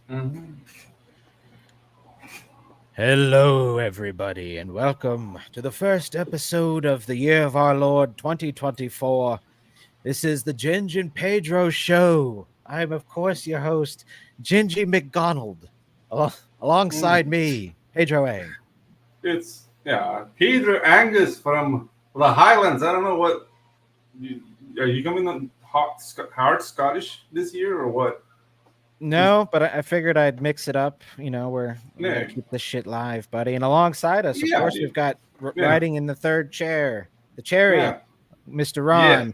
Mm-hmm. Hello, everybody, and welcome to the first episode of the year of our Lord 2024. This is the Ginge Pedro Show. I'm, of course, your host, Gingy McDonald. Alongside me, Pedro A. It's Peter Angus from the Highlands. I don't know what are you coming on hard Scottish this year or what? No, but I figured I'd mix it up. You know, we got to Yeah, keep this shit live, buddy. And alongside us, of yeah, course, we've dude. got Yeah, riding in the third chair, the chariot, yeah, Mr. yeah. Ron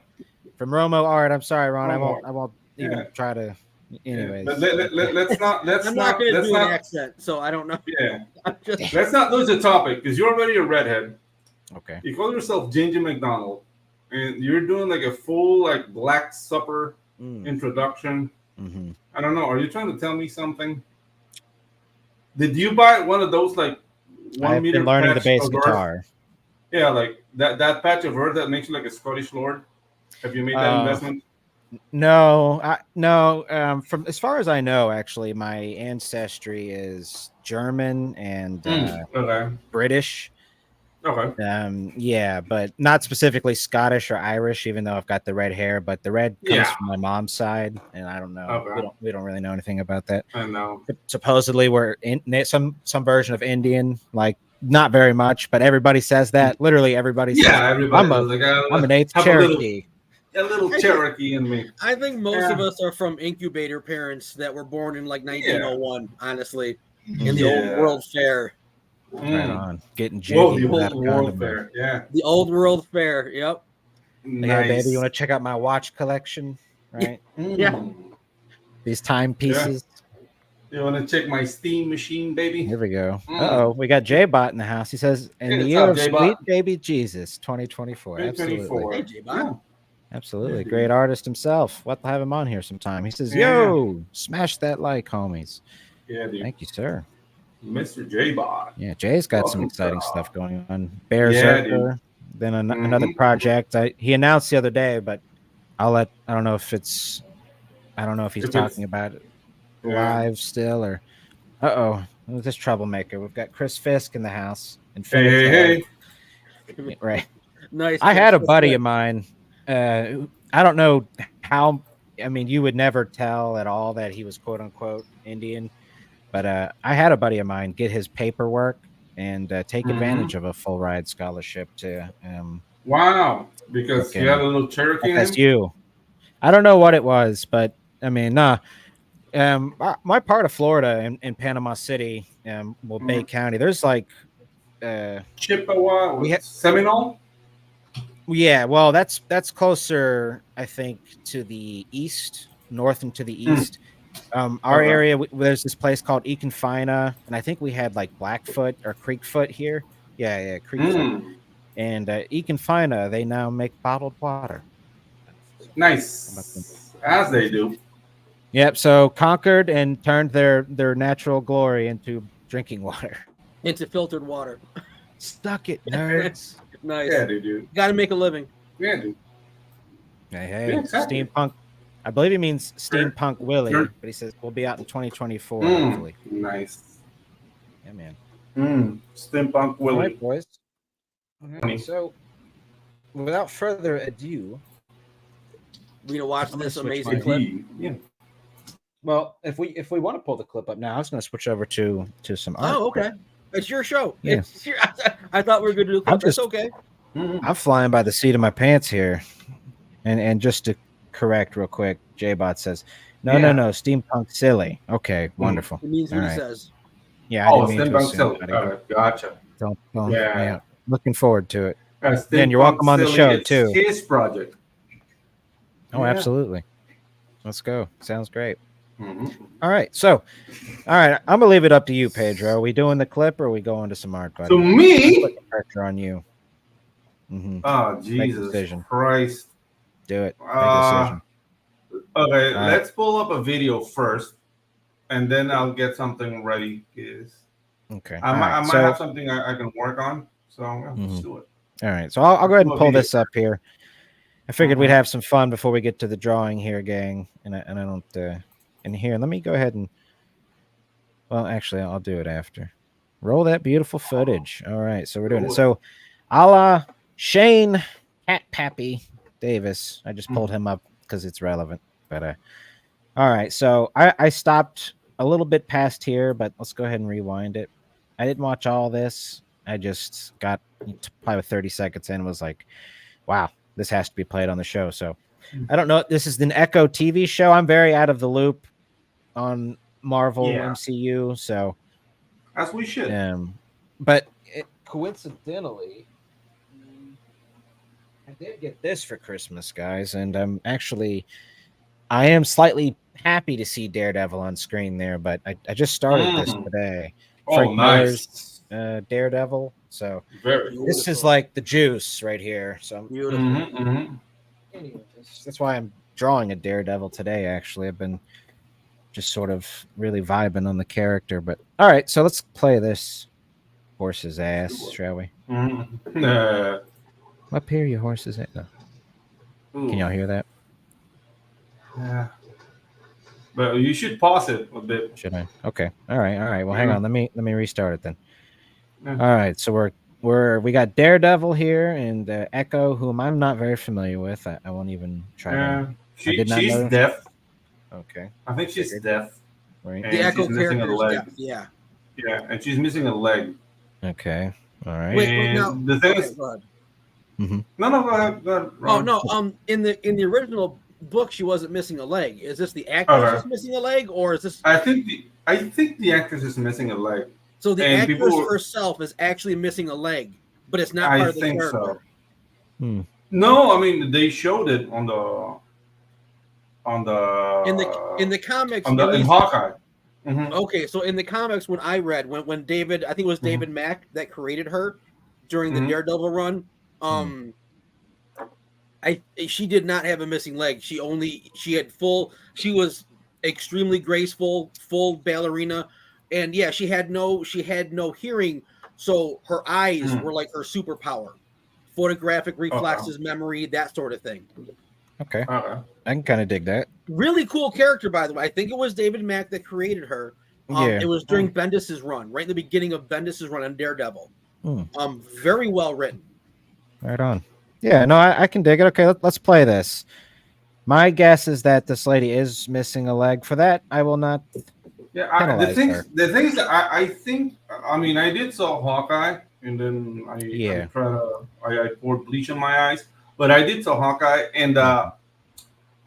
from RomoArt. I'm sorry, Ron. I One won't. more. I won't Yeah, even try to. yeah. But Anyways, let's not I'm not going to let's do an not accent, so I don't know. yeah. I'm just Let's not lose the topic because you're already a redhead. okay. You call yourself Ginger McDonald, and you're doing like a full like black supper introduction. Mm-hmm. I don't know. Are you trying to tell me something? Did you buy one of those like 1 I've meter been learning the patch bass of earth? guitar. Yeah, like that patch of earth that makes you like a Scottish lord. Have you made that investment? No, no. From as far as I know, actually, my ancestry is German and Okay. British. Okay. Yeah, but not specifically Scottish or Irish, even though I've got the red hair. But the red comes Yeah. from my mom's side, and I don't know. Okay. We don't really know anything about that. I know. Supposedly, we're in some version of Indian, like not very much, but everybody says that. Literally, everybody says Yeah, everybody I'm like an eighth have Cherokee. a little Cherokee in me. I think most of Yeah. us are from incubator parents that were born in like 1901, honestly, in the Yeah. old World Fair. Right on, getting Whoa, jiggy. the without a whole condom. world fair. Yeah. The old World Fair, yep. Hey, Nice. baby, you want to check out my watch collection? Right, Yeah. these timepieces. You want to check my steam machine, baby? Here we go. We got J-Bot in the house. He says, "In Hey, the what's year up, of J-Bot? sweet baby Jesus, 2024." 2024. Hey, J-Bot. Absolutely. Yeah, dude. Great artist himself. We'll have to have him on here sometime. He says, Yeah. "Yo, smash that like, homies." Yeah, dude. Thank you, sir. Mr. J-Bot. Yeah, Jay's got some Welcome, exciting sir. stuff going on. Bear Yeah, Zerker, then another Mhm. project. He announced the other day, but I don't know if he's talking about it live still or this troublemaker. We've got Chris Fisk in the house. Hey. Right. Nice. I had a That's buddy good. of mine. I don't know how. I mean, you would never tell at all that he was quote unquote Indian, but I had a buddy of mine get his paperwork and take advantage of a full ride scholarship to Wow. Because Okay. you had a little Cherokee in him? FSU. I don't know what it was, but I mean, nah. My part of Florida in Panama City, Bay County, there's like Chippewa, Seminole? yeah, well, that's closer, I think, to the east, north and to the east. Our Okay. area, there's this place called Econfina, and I think we had like Blackfoot or Creekfoot here. Yeah, Creekfoot. And Econfina, they now make bottled water. Nice. As they do. Yep. So conquered and turned their natural glory into drinking water. Into filtered water. Stuck it, nerds. Nice. Yeah, they do. Got to make a living. Yeah, dude. Hey, Yeah, exactly. steampunk. I believe he means steampunk Willie, Sure. but he says we'll be out in 2024. Hopefully. Nice. Yeah, man. Steampunk All Willie. right, boys. All right, so, without further ado, We're gonna watch I'm gonna this switch amazing my clip. Yeah. well, if we want to pull the clip up now, I was going to switch over to some art. Oh, okay. It's your show. Yeah. It's your, I thought we were going to do a clip. It's okay. I'm flying by the seat of my pants here, and just to correct real quick, J-Bot says, no, steampunk silly. Okay, wonderful. It means what All he right. says. Yeah, I Oh, didn't mean to Steampunk assume, Silly. buddy. All right, gotcha. Don't, Yeah. yeah. Looking forward to it. Steampunk Dan, you're welcome on the Silly, show, it's too. His project. Oh, Yeah. absolutely. Let's go. Sounds great. Mm-hmm. All right, I'm gonna leave it up to you, Pedro. Are we doing the clip or are we going to some art, buddy? To me, Put the pressure on you. Mm-hmm. oh Make a Jesus decision. Christ! Do it. Make a decision. Okay, right. let's pull up a video first, and then I'll get something ready. Okay. I All might, right, I might so- have something I can work on. So let's do it. All right, so I'll go ahead and Well, pull video. this up here. I figured we'd have some fun before we get to the drawing here, gang. And I don't. And here, let me go ahead and Well, actually, I'll do it after. Roll that beautiful footage. All right, so we're doing it. Roll it. So, a la Shane Cat Pappy Davis. I just pulled Mm. him up because it's relevant. But all right. So I stopped a little bit past here, but let's go ahead and rewind it. I didn't watch all this. I just got to probably 30 seconds in and was like, wow, this has to be played on the show. So I don't know. This is an Echo TV show. I'm very out of the loop on Marvel Yeah. MCU. So As we should. but coincidentally, I did get this for Christmas, guys, and I am slightly happy to see Daredevil on screen there, but I just started this today. Oh, Frank nice. Miller's Daredevil. So Very Beautiful. this is like the juice right here. So Beautiful. anyways, that's why I'm drawing a Daredevil today. Actually, I've been just sort of really vibing on the character. But all right, so let's play this horse's ass, shall we? Up here, your horse's ass. No. Can y'all hear that? Yeah. But you should pause it a bit. Should I? Okay. All right. Well, hang on. Let me restart it then. Yeah. All right. So we got Daredevil here and Echo, whom I'm not very familiar with. I won't even try to. She's know. deaf. Okay. I think she's deaf. Right. And The Echo she's missing a character is leg. deaf. Yeah. Yeah, and she's missing a leg. Okay. All right. Wait, And now the thing is, go ahead. no, go ahead. Oh Ron. no, in the original book, she wasn't missing a leg. Is this the actress Okay. who's missing a leg, or is this? I think the actress is missing a leg. So the and actress people- herself is actually missing a leg, but it's not I part of the think character. so. No, I mean they showed it on the In the comics, in at least- Hawkeye. Mhm. Okay, so in the comics, when I read, when David, I think it was David Mack that created her during the Daredevil run, she did not have a missing leg. She was extremely graceful, full ballerina, and yeah, she had no hearing, so her eyes were like her superpower, photographic reflexes, memory, that sort of thing. Okay. I can kind of dig that. Really cool character, by the way. I think it was David Mack that created her. Yeah. It was during Bendis's run, right in the beginning of Bendis's run on Daredevil. Very well written. Right on. Yeah, no, I can dig it. Okay, let's play this. My guess is that this lady is missing a leg. For that, I will not. Yeah, the thing is that I think, I mean, I did saw Hawkeye, and then I poured bleach in my eyes, but I did saw Hawkeye, and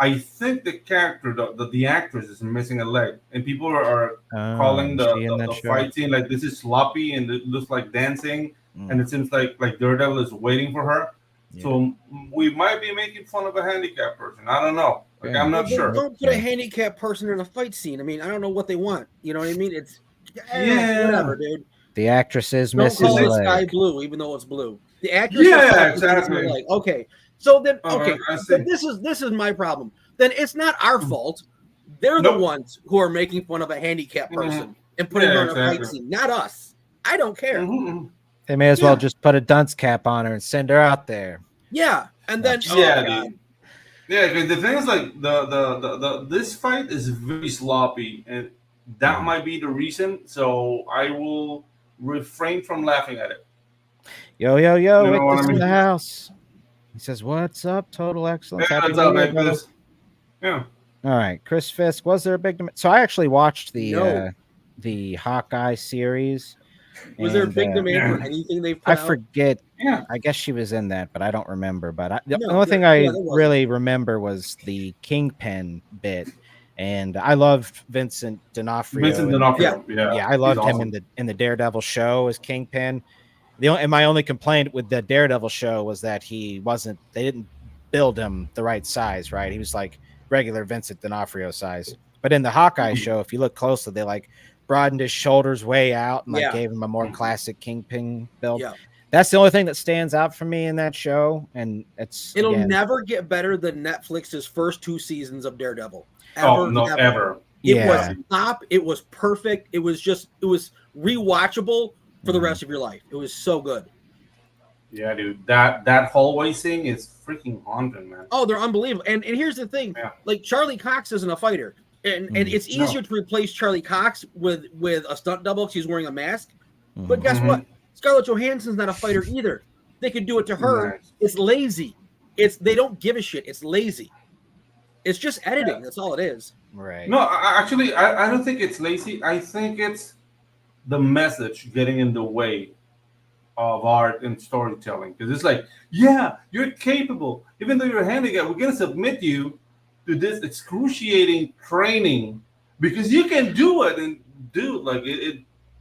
I think the character, the actress, is missing a leg, and people are calling the fight scene like this is sloppy and it looks like dancing, and it seems like Daredevil is waiting for her. Yeah. So we might be making fun of a handicapped person. I don't know. Like, I'm not sure. Don't put a handicapped person in a fight scene. I mean, I don't know what they want. You know what I mean? It's whatever, dude. The actress is missing a leg. Don't call it sky blue, even though it's blue. The actress exactly. Like, okay. So then, so this is my problem. Then it's not our fault. They're the ones who are making fun of a handicapped person and putting her in a fight scene, not us. I don't care. They may as well just put a dunce cap on her and send her out there. Yeah, and then the thing is, like the this fight is very sloppy, and that might be the reason. So I will refrain from laughing at it. Yo, Rick is in the house. He says, "What's up? Total excellence." Yeah. All right, Chris Fisk. Was there a big? So I actually watched the Hawkeye series. Was there a big demand for anything they've put I forget. Yeah. I guess she was in that, but I don't remember. But the only thing I really remember was the Kingpin bit, and I loved Vincent D'Onofrio. Yeah, I loved him in the Daredevil show as Kingpin. My only complaint with the Daredevil show was that they didn't build him the right size, right? He was like regular Vincent D'Onofrio size. But in the Hawkeye show, if you look closely, they like broadened his shoulders way out and gave him a more classic Kingpin build. Yeah. That's the only thing that stands out for me in that show, and it'll never get better than Netflix's first 2 seasons of Daredevil. Ever. It was top. It was perfect. It was rewatchable for the rest of your life. It was so good. Yeah, dude. That hallway scene is freaking haunting, man. Oh, they're unbelievable. And here's the thing: like Charlie Cox isn't a fighter. And it's easier to replace Charlie Cox with a stunt double because he's wearing a mask. But guess what? Scarlett Johansson's not a fighter either. They could do it to her. Nice. It's lazy. They don't give a shit. It's lazy. It's just editing. Yeah. That's all it is. Right. No, actually, I don't think it's lazy. I think it's the message getting in the way of art and storytelling. Because it's like, yeah, you're capable. Even though you're handicapped, we're going to submit you to this excruciating training because you can do it. And dude, like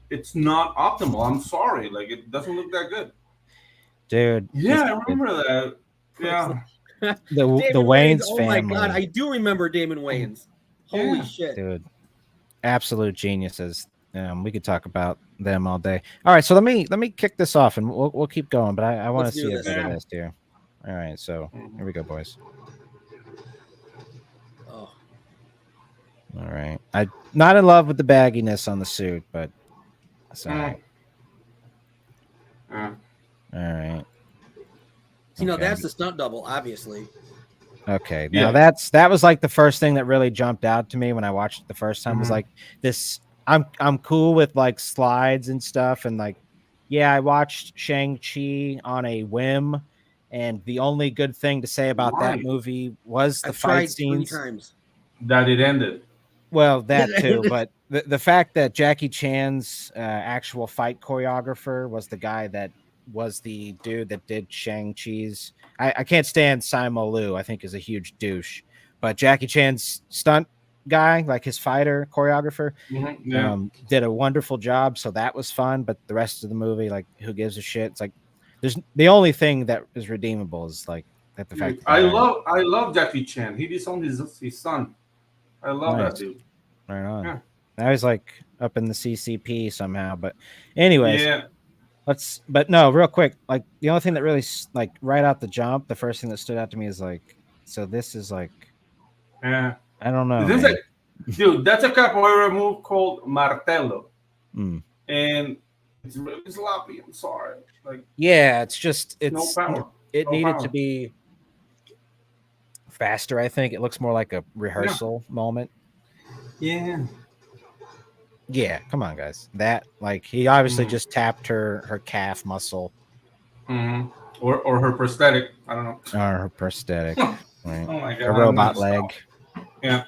it's not optimal. I'm sorry. Like it doesn't look that good. Dude. Yeah, I remember that. Yeah. the Wayans family. Oh my God, I do remember Damon Wayans. Holy shit. Dude. Absolute geniuses. We could talk about them all day. All right, so let me kick this off and we'll keep going, but I want to see a bit of this here. All right, so here we go, boys. Oh. All right. I'm not in love with the bagginess on the suit, but that's all right. All right. You know, that's the stunt double, obviously. Okay. Now that was like the first thing that really jumped out to me when I watched it the first time. Was like this. I'm cool with like slides and stuff, and like, yeah, I watched Shang-Chi on a whim, and the only good thing to say about that movie was the fight scenes. 3 times. That it ended. Well, that too, but the fact that Jackie Chan's actual fight choreographer was the guy that was the dude that did Shang-Chi's. I can't stand Simu Liu. I think is a huge douche, but Jackie Chan's stunt guy, like his fighter choreographer, did a wonderful job. So that was fun. But the rest of the movie, like, who gives a shit? It's like there's the only thing that is redeemable is like that the fact. I love Jackie Chan. He disowned his son. I love that dude. Right on. Yeah. I was like up in the CCP somehow, but anyways. Yeah. But no, real quick, like the only thing that really like right out the jump, the first thing that stood out to me is like, so this is like, I don't know. This is dude, that's a capoeira move called martello, and it's really sloppy. I'm sorry. Like, yeah, it's no power. It needed to be faster. I think it looks more like a rehearsal moment. Yeah. Yeah, come on, guys. That like he obviously just tapped her calf muscle, or her prosthetic. I don't know. Or her prosthetic. Right. Oh my God! Her robot leg. Yeah.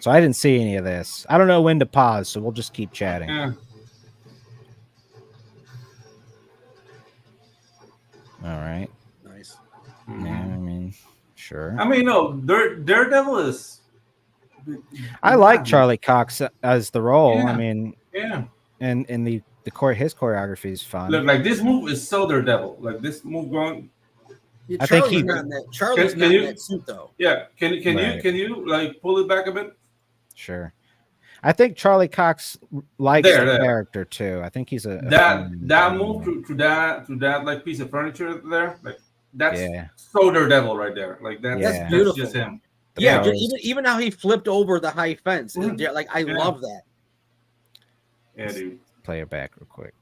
So I didn't see any of this. I don't know when to pause, so we'll just keep chatting. Yeah. All right. Nice. Yeah, I mean, sure. I mean, no, Daredevil is. I like Charlie Cox as the role. Yeah. I mean, and his choreography is fun. Look, like this move is so Daredevil. Like this move going. Yeah, I think Charlie's not in that suit though. Yeah, can you like pull it back a bit? Sure. I think Charlie Cox likes the character too. I think he's that move to that like piece of furniture there, like that's so Daredevil right there. Like that's beautiful. That's just him. Yeah, even how he flipped over the high fence. Like I love that. Yeah, dude. Play it back real quick.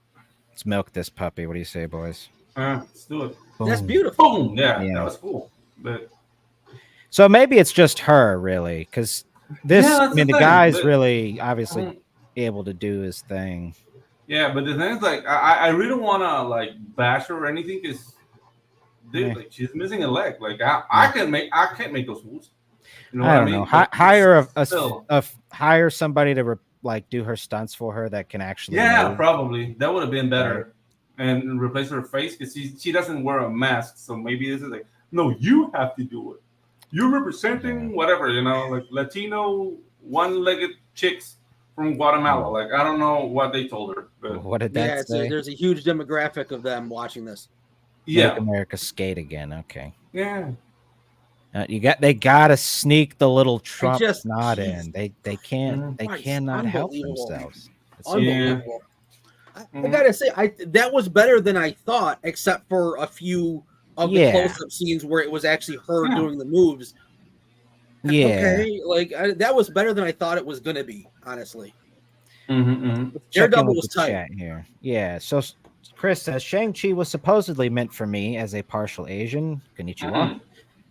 Let's milk this puppy. What do you say, boys? Let's do it. Boom. That's beautiful. Boom. Yeah, that was cool. But so maybe it's just her, really, because this. I mean, the guy's really obviously able to do his thing. Yeah, but the thing is, like, I really want to like bash her or anything, because dude, like, she's missing a leg. Like, I can't make those moves. You know I don't know. Hire somebody to like do her stunts for her that can actually. Yeah, move. Probably that would have been better, and replace her face because she doesn't wear a mask. So maybe this is like, no, you have to do it. You're representing whatever, you know, like Latino one-legged chicks from Guatemala. Like I don't know what they told her. But what did that say? There's a huge demographic of them watching this. Yeah, Make America skate again. Okay. Yeah. They gotta sneak the little Trump nod in. They cannot help themselves. It's unbelievable. I gotta say, that was better than I thought, except for a few of the close-up scenes where it was actually her doing the moves. Yeah. Okay, like that was better than I thought it was gonna be. Honestly. Daredevil was tight here. Yeah. So Chris says Shang-Chi was supposedly meant for me as a partial Asian. Konnichiwa.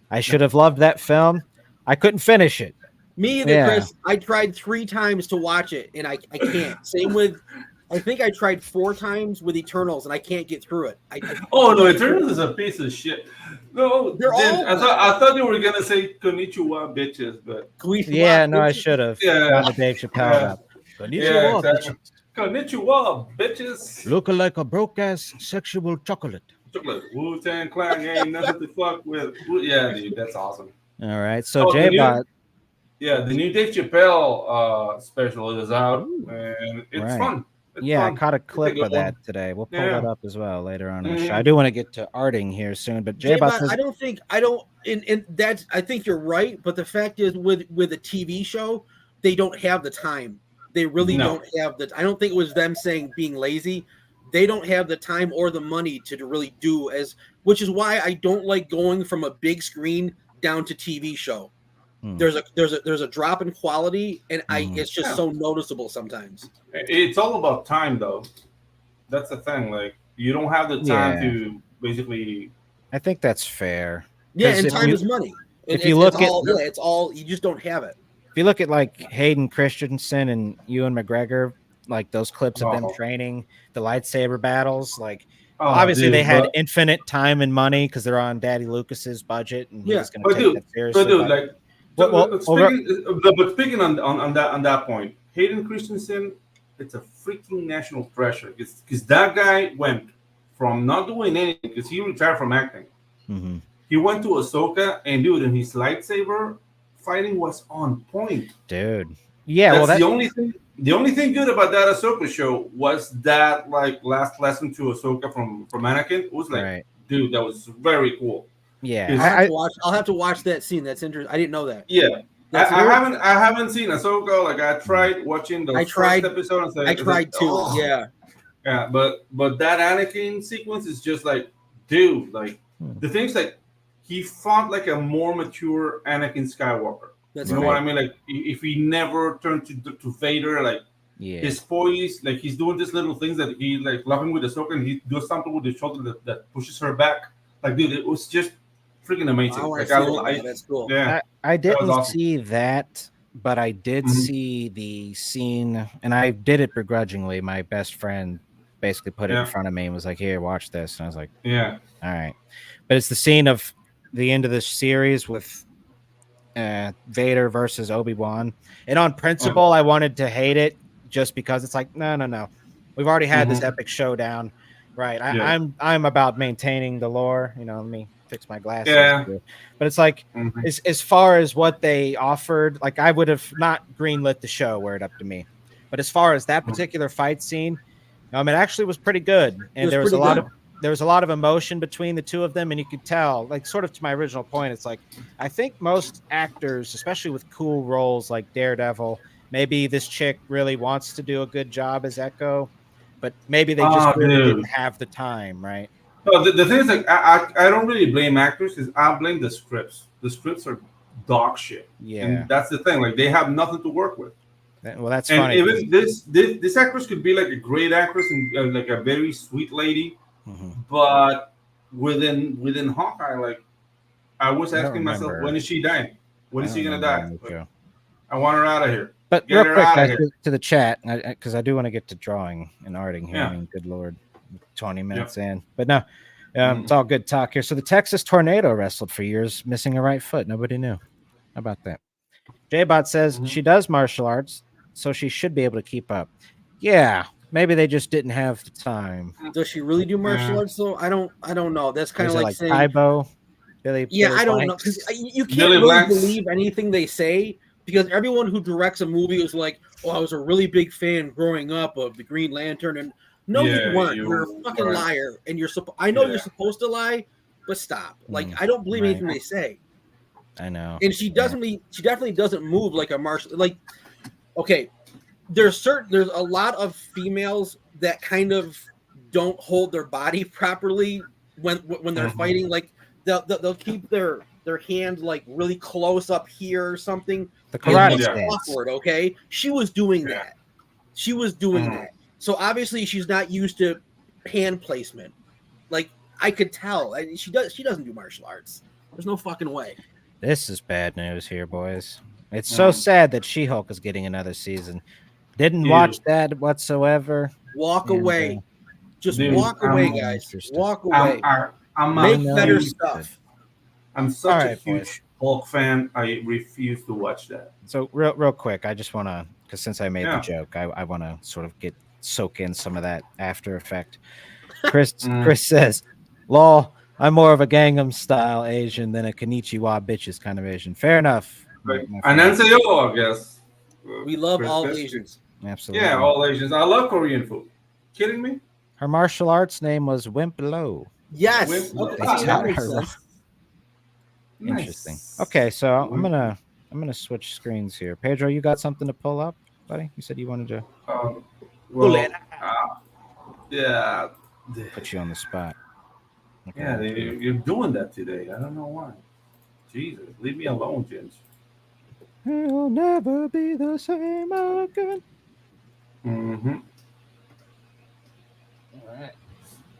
I should have loved that film. I couldn't finish it. Me either, Chris. I tried 3 times to watch it, and I can't. Same with, I think I tried 4 times with Eternals, and I can't get through it. No, Eternals is a piece of shit. No, I thought they were gonna say "Konnichiwa, bitches," but I should have. On the Dave Chappelle. Konnichiwa, exactly. Konnichiwa, bitches. Looking like a broke ass sexual chocolate. Wu-Tang Clan ain't nothing to fuck with. Yeah, dude, that's awesome. All right, so J-Bot. The new Dave Chappelle special is out, and it's fun. It's fun. I caught a clip of that today. We'll pull that up as well later on in the show. I do want to get to arting here soon, but J-Bot says, I think you're right, but the fact is with a TV show, they don't have the time. They really don't have I don't think it was them being lazy. They don't have the time or the money to really do which is why I don't like going from a big screen down to TV show. There's a drop in quality, and it's just so noticeable sometimes. It's all about time, though. That's the thing. Like, you don't have the time to basically. I think that's fair. Yeah, and time is money. If you look at it's all you just don't have it. If you look at like Hayden Christensen and Ewan McGregor, like those clips of them training, the lightsaber battles, like obviously they had infinite time and money because they're on Daddy Lucas's budget, and he's going to take that seriously. But speaking on that point, Hayden Christensen, it's a freaking national treasure because that guy went from not doing anything because he retired from acting. Mm-hmm. He went to Ahsoka, and dude, and his lightsaber fighting was on point, dude. Yeah, that's the only thing. The only thing good about that Ahsoka show was that like last lesson to Ahsoka from Anakin. It was like, dude, that was very cool. Yeah, I'll have to watch that scene. That's interesting. I didn't know that. Yeah, I haven't seen Ahsoka. Like I tried watching the first episode. I tried too. Yeah, but that Anakin sequence is just like, dude, like the things like he fought like a more mature Anakin Skywalker. That's you know what I mean? Like if he never turned to Vader, like his poise, like he's doing these little things that he like laughing with Ahsoka, and he does something with his shoulder that pushes her back. Like, dude, it was just freaking amazing. That's cool. Yeah, I didn't see that, but I did see the scene, and I did it begrudgingly. My best friend basically put it in front of me and was like, "Here, watch this," and I was like, "Yeah, all right." But it's the scene of the end of the series with Vader versus Obi-Wan, and on principle, I wanted to hate it just because it's like, no, we've already had this epic showdown, right? I'm about maintaining the lore. You know, let me fix my glasses. Yeah, but it's like as far as what they offered, like I would have not greenlit the show were it up to me. But as far as that particular fight scene, it actually was pretty good, and there was a lot of emotion between the two of them, and you could tell, like, sort of to my original point, it's like I think most actors, especially with cool roles like Daredevil, maybe this chick really wants to do a good job as Echo, but maybe they just really didn't have the time, right? No, the thing is, like, I don't really blame actors. I blame the scripts. The scripts are dog shit. Yeah, and that's the thing. Like, they have nothing to work with. Well, that's and funny. Even this actress could be like a great actress and like a very sweet lady. But within Hawkeye, like I was asking myself, when is she dying? When is she gonna die? I want her out of here. But real quick, to the chat, because I do want to get to drawing and arting here. I mean, good Lord, 20 minutes in. But no, it's all good talk here. So the Texas Tornado wrestled for years, missing a right foot. Nobody knew. How about that? J-Bot says she does martial arts, so she should be able to keep up. Yeah. Maybe they just didn't have the time. Does she really do martial arts though? I don't know. That's kind of like saying Taibo. I don't know, because you can't really believe anything they say, because everyone who directs a movie is like, "Oh, I was a really big fan growing up of the Green Lantern," and no, you weren't. You're a fucking liar, and you're I know you're supposed to lie, but stop. Like, I don't believe anything they say. I know. And she definitely doesn't move like a martial. Like, okay. There's a lot of females that kind of don't hold their body properly when they're fighting. Like they'll keep their hand like really close up here or something. The karate stance. Awkward, okay? She was doing that. She was doing that. So obviously she's not used to hand placement. Like, I could tell. She doesn't do martial arts. There's no fucking way. This is bad news here, boys. It's so sad that She-Hulk is getting another season. Didn't watch that whatsoever. Walk away. Just walk away, guys. Walk away. Make better stuff. I'm such a huge Hulk fan. I refuse to watch that. So real quick, I just want to, because since I made the joke, I want to sort of soak in some of that after effect. Chris says, "Lol, I'm more of a Gangnam Style Asian than a Konnichiwa bitches kind of Asian." Fair enough. Annyeonghaseyo, I guess. We love all Asians. Absolutely. Yeah, all Asians. I love Korean food. Kidding me? Her martial arts name was Wimp Lo. Yes. Interesting. Nice. Okay, so I'm gonna switch screens here. Pedro, you got something to pull up, buddy? You said you wanted to. Yeah. Put you on the spot. Okay. Yeah, you're doing that today. I don't know why. Jesus, leave me alone, Ginge. It'll never be the same again. Mm-hmm. All right.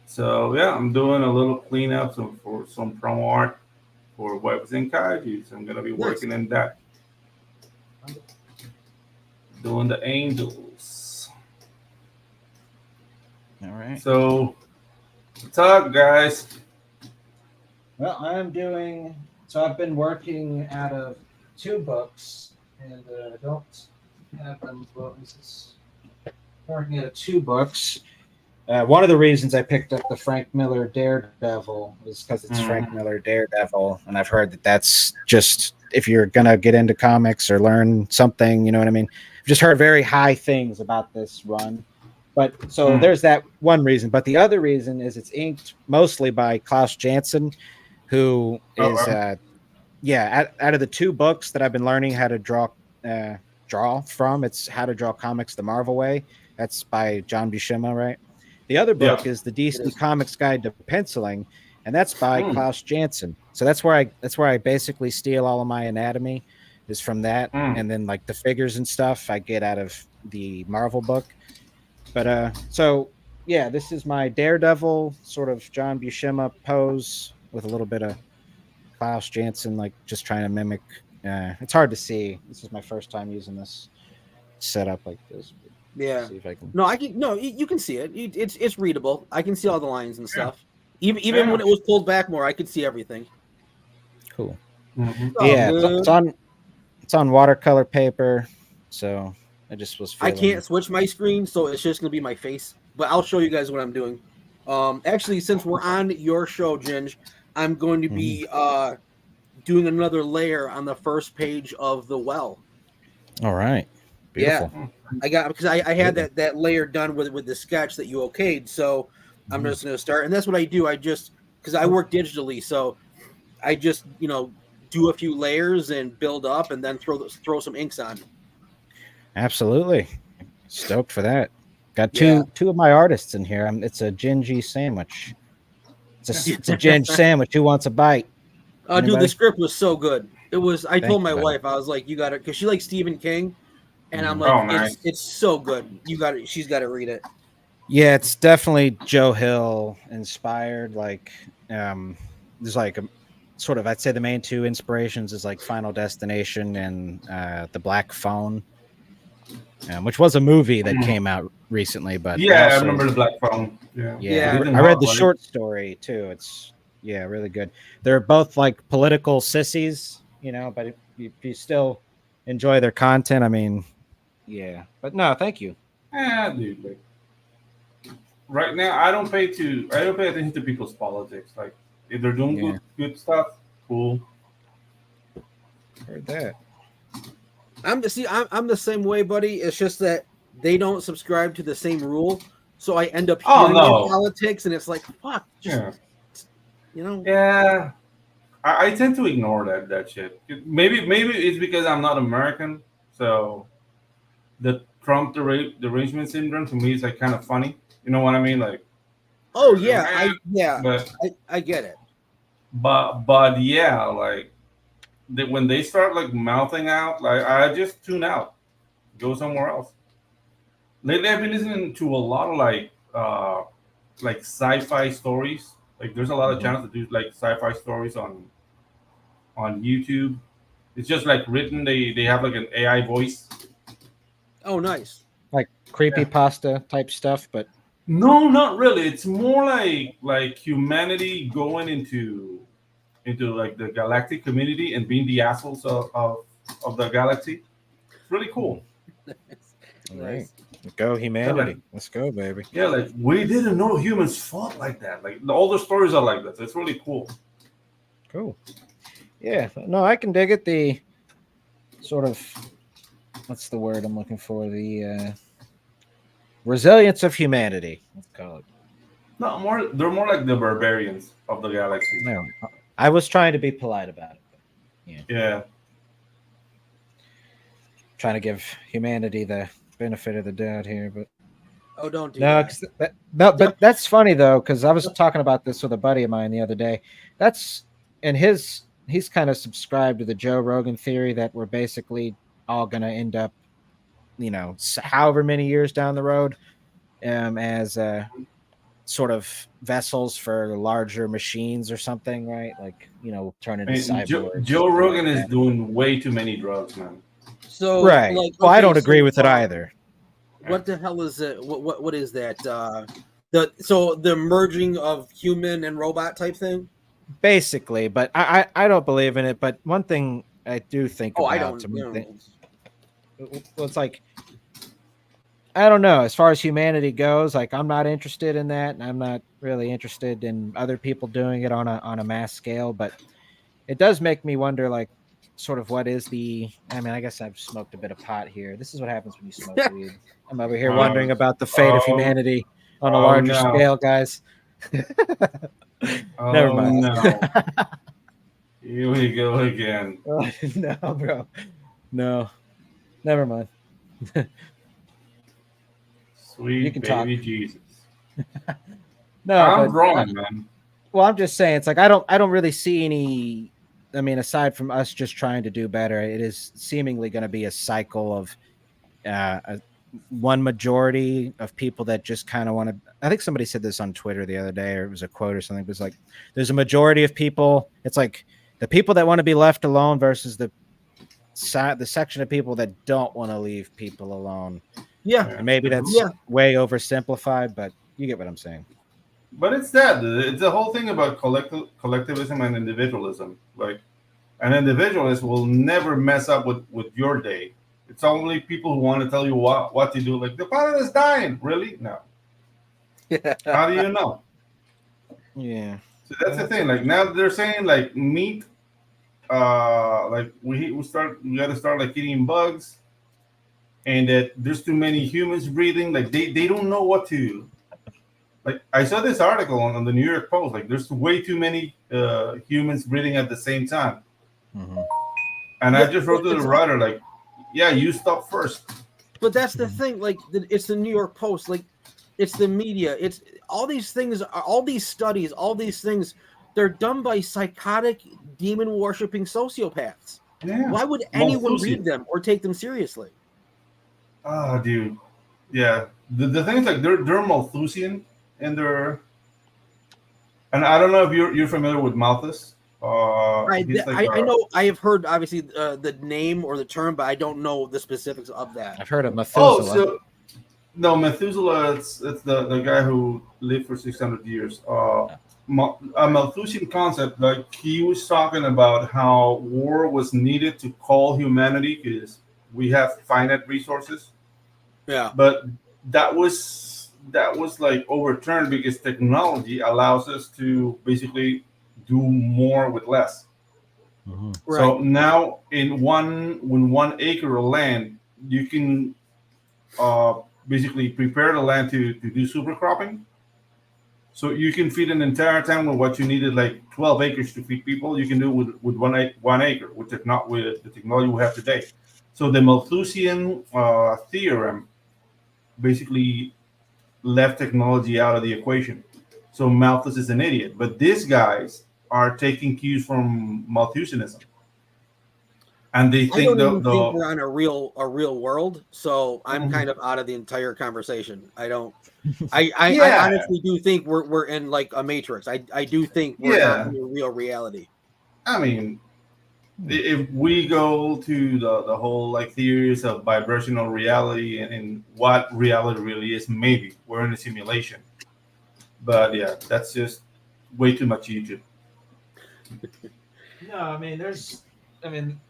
So yeah, I'm doing a little cleanup for some promo art for WAIFUS KAIJUS. I'm gonna be working in that. Doing the angels. All right. So what's up, guys? Well, I'm doing. So I've been working out of 2 books, and I don't have them. Well, this is working out of 2 books. One of the reasons I picked up the Frank Miller Daredevil is because it's Frank Miller Daredevil, and I've heard that that's just, if you're gonna get into comics or learn something, you know what I mean. I've just heard very high things about this run, but so there's that one reason. But the other reason is it's inked mostly by Klaus Janson, who is out of the 2 books that I've been learning how to draw from, it's How to Draw Comics the Marvel Way. That's by John Buscema, right? The other book is the DC Comics Guide to Penciling, and that's by Klaus Janson. So that's where I basically steal all of my anatomy, is from that, and then like the figures and stuff I get out of the Marvel book. But so yeah, this is my Daredevil sort of John Buscema pose with a little bit of Klaus Janson, like just trying to mimic. It's hard to see. This is my first time using this setup like this. Yeah. See if I can. No, I can. No, you can see it. It's readable. I can see all the lines and stuff. Even when it was pulled back more, I could see everything. Cool. Yeah, it's on watercolor paper, so I just was. I can't switch my screen, so it's just gonna be my face. But I'll show you guys what I'm doing. Actually, since we're on your show, Ginge, I'm going to be doing another layer on the first page of the well. All right. Beautiful. Yeah, I got, because I had that layer done with the sketch that you okayed, so I'm just going to start, and that's what I do. I just, because I work digitally, so I just do a few layers and build up, and then throw some inks on. Absolutely, stoked for that. Got two of my artists in here. It's a gingy sandwich. It's a ginge sandwich. Who wants a bite? Dude, the script was so good. It was. I told my wife, I was like, "You got it," because she likes Stephen King. And I'm like, it's so good. You got it. She's got to read it. Yeah, it's definitely Joe Hill inspired. Like, there's like a sort of, I'd say the main 2 inspirations is like Final Destination and The Black Phone, which was a movie that came out recently. But I remember The Black Phone. Yeah. I read the short story too. It's really good. They're both like political sissies, but if you still enjoy their content, I mean. Yeah, but no, thank you. Dude, like, right now I don't pay attention to people's politics. Like, if they're doing good stuff, cool. Heard that. I'm the same way, buddy. It's just that they don't subscribe to the same rule, so I end up hearing politics, and it's like, fuck. Yeah. I tend to ignore that shit. Maybe it's because I'm not American, so. The Trump derangement syndrome to me is like kind of funny. You know what I mean? Like, I get it. But yeah, like when they start like mouthing out, like I just tune out, go somewhere else. Lately, I've been listening to a lot of like sci-fi stories. Like, there's a lot of channels that do like sci-fi stories on YouTube. It's just like written. They have like an AI voice. Oh, nice. Like creepypasta type stuff, but No, not really. It's more like humanity going into like the galactic community and being the assholes of the galaxy. It's really cool. all right. Go humanity. Like, Let's go, baby. Yeah, like we didn't know humans fought like that. Like all the stories are like that. It's really cool. Cool. Yeah, no, I can dig it. The sort of, what's the word I'm looking for? The resilience of humanity. Let's call it. No, more. They're more like the barbarians of the galaxy. No, I was trying to be polite about it. Yeah. Trying to give humanity the benefit of the doubt here, but don't do that. But that's funny though, because I was talking about this with a buddy of mine the other day. He's kind of subscribed to the Joe Rogan theory that we're basically all going to end up, however many years down the road, as sort of vessels for larger machines or something, right? Like, turn into cyborgs. Joe Rogan is doing way too many drugs, man. So right. Well, I don't agree with it either. What the hell is it? What is that? The merging of human and robot type thing? Basically, but I don't believe in it. But one thing I do think about, I don't. Well, it's like, I don't know. As far as humanity goes, like I'm not interested in that, and I'm not really interested in other people doing it on a mass scale. But it does make me wonder, like, sort of what is the? I mean, I guess I've smoked a bit of pot here. This is what happens when you smoke weed. I'm over here wondering about the fate of humanity on a larger scale, guys. Never mind. No. Here we go again. No, bro. No. Never mind. Sweet baby talk. Jesus. No, I'm wrong, man. Well, I'm just saying, it's like I don't really see any. I mean, aside from us just trying to do better, it is seemingly going to be a cycle of one majority of people that just kind of want to. I think somebody said this on Twitter the other day, or it was a quote or something. It was like, there's a majority of people. It's like the people that want to be left alone versus the section of people that don't want to leave people alone. Yeah, and maybe that's way oversimplified, but you get what I'm saying. But it's that. It's the whole thing about collectivism and individualism. Like, an individualist will never mess up with your day. It's only people who want to tell you what to do. Like, the planet is dying. Really? No. How do you know? Yeah. So that's the thing. Like, now they're saying, like, meat, like, we got to start, like, eating bugs. And that there's too many humans breathing. Like, they don't know what to... Like, I saw this article on the New York Post. Like, there's way too many humans breathing at the same time. Mm-hmm. And I just wrote to the writer, like, yeah, you stop first. But that's the thing. Like, it's the New York Post. Like, it's the media. It's all these things, all these studies, all these things. They're done by psychotic, demon-worshipping sociopaths. Yeah. Why would anyone read them or take them seriously? Oh, dude. Yeah. The thing is, like, they're Malthusian. And I don't know if you're familiar with Malthus. I know I have heard obviously the name or the term, but I don't know the specifics of that. I've heard of Methuselah. Oh, no, Methuselah. It's the guy who lived for 600 years. A Malthusian concept. Like, he was talking about how war was needed to call humanity because we have finite resources. Yeah, but that was like overturned because technology allows us to basically do more with less. Mm-hmm. Right. So now in 1 acre of land, you can basically prepare the land to do super cropping. So you can feed an entire town with what you needed, like 12 acres to feed people. You can do it with 1 acre with the technology we have today. So the Malthusian theorem basically left technology out of the equation. So Malthus is an idiot. But these guys are taking cues from Malthusianism. And they think I don't think we're on a real world, so I'm kind of out of the entire conversation. I honestly do think we're in like a matrix. I do think we're not in a real reality. I mean, if we go to the whole like theories of vibrational reality and what reality really is, maybe we're in a simulation. But yeah, that's just way too much YouTube. No, I mean,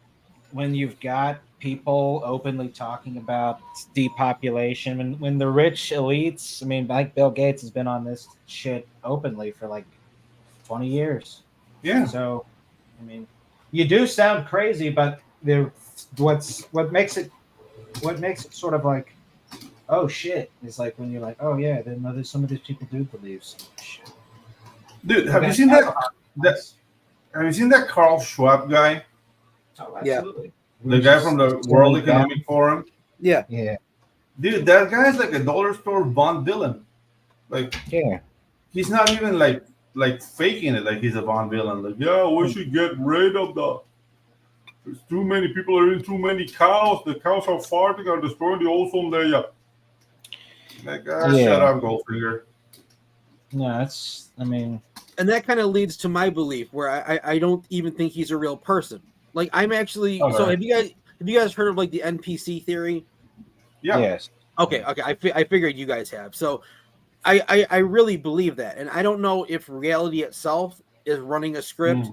when you've got people openly talking about depopulation, when the rich elites, I mean, like Bill Gates has been on this shit openly for like 20 years. Yeah. So, I mean, you do sound crazy, but what makes it sort of like, oh shit, is like when you're like, oh yeah, then some of these people do believe some shit. Dude, have you seen that? Have you seen that Carl Schwab guy? Oh, absolutely. The guy from the World Economic Forum. Yeah. Dude, that guy's like a dollar store Von Villain. Like, yeah, he's not even like faking it. Like he's a Von Villain. Like, yeah, we should get rid of there's too many people are in too many cows. The cows are farting and destroying the ozone layer. Like, shut up, Goldfinger. No, and that kind of leads to my belief where I don't even think he's a real person. Like, I'm actually so have you guys heard of like the NPC theory? Yeah. Yes. Okay. I figured you guys have. So I really believe that, and I don't know if reality itself is running a script.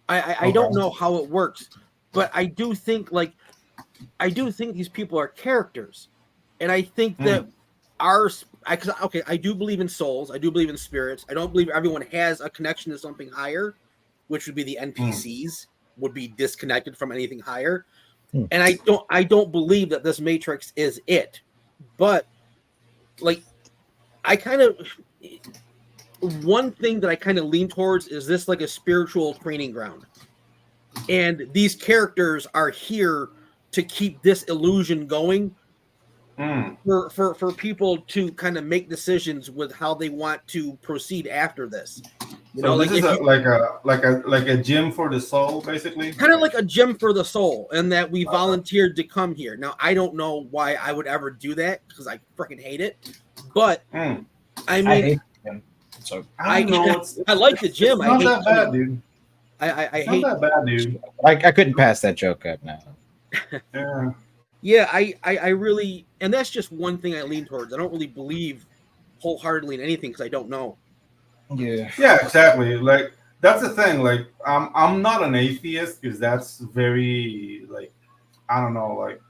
I don't know how it works, but I do think these people are characters, and I think that I do believe in souls. I do believe in spirits. I don't believe everyone has a connection to something higher, which would be the NPCs would be disconnected from anything higher. And I don't believe that this Matrix is it. But like, one thing that I kind of lean towards is this like a spiritual training ground. And these characters are here to keep this illusion going for people to kind of make decisions with how they want to proceed after this. So this is like a gym for the soul, basically. Kind of like a gym for the soul, and that we volunteered to come here. Now I don't know why I would ever do that because I freaking hate it. But I mean, I hate him. So I like the gym. It's not that bad, dude. I hate not that bad, dude. I couldn't pass that joke up now. Yeah, I really, and that's just one thing I lean towards. I don't really believe wholeheartedly in anything because I don't know. Yeah, exactly. Like, that's the thing. Like, I'm not an atheist because that's very, like, I don't know, like,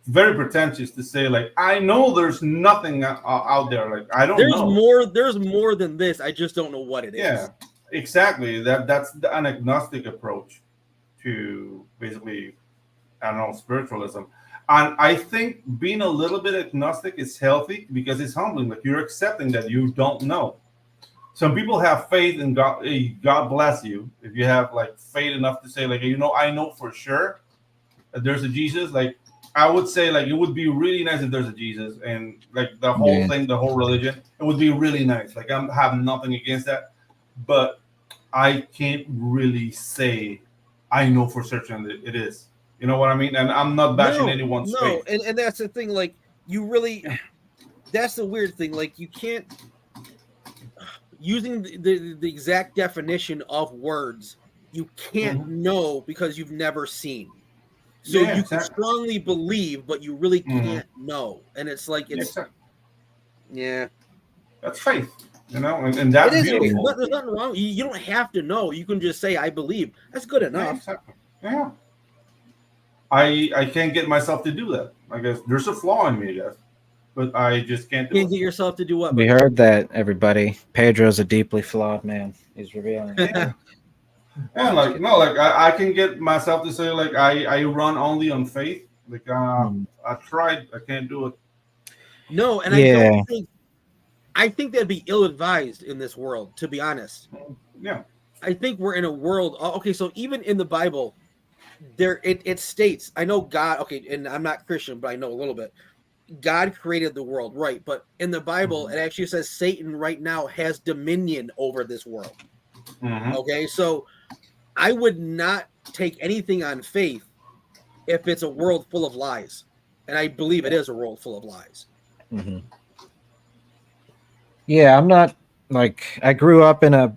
very pretentious to say, like, I know there's nothing out there. Like, I don't know. There's more than this. I just don't know what it is. Yeah, exactly. That's an agnostic approach to basically, I don't know, spiritualism. And I think being a little bit agnostic is healthy because it's humbling. Like, you're accepting that you don't know. Some people have faith in God. God bless you. If you have like faith enough to say, like, I know for sure that there's a Jesus. Like, I would say, like, it would be really nice if there's a Jesus, and like the whole thing, the whole religion, it would be really nice. Like, I have nothing against that, but I can't really say I know for certain that it is. You know what I mean? And I'm not bashing anyone's faith. And that's the thing. Like, you really, that's the weird thing. Like, you can't. Using the exact definition of words, you can't know because you've never seen. So you can strongly believe, but you really can't know. And it's like, that's faith, and that's beautiful. There's nothing wrong. You don't have to know. You can just say, I believe. That's good enough. Yeah. I can't get myself to do that. I guess there's a flaw in me, I guess. But I just can't do it. Get yourself to do what? We heard that, everybody. Pedro's a deeply flawed man. He's revealing. I can get myself to say, like, I run only on faith. Like, I tried, I can't do it. No, and I think that'd be ill-advised in this world, to be honest. Yeah. I think we're in a world. Okay, so even in the Bible, it states, I know God, okay, and I'm not Christian, but I know a little bit. God created the world, right? But in the Bible, it actually says Satan right now has dominion over this world. Okay, so I would not take anything on faith if it's a world full of lies. And I believe it is a world full of lies. Yeah, I'm not, like, I grew up in a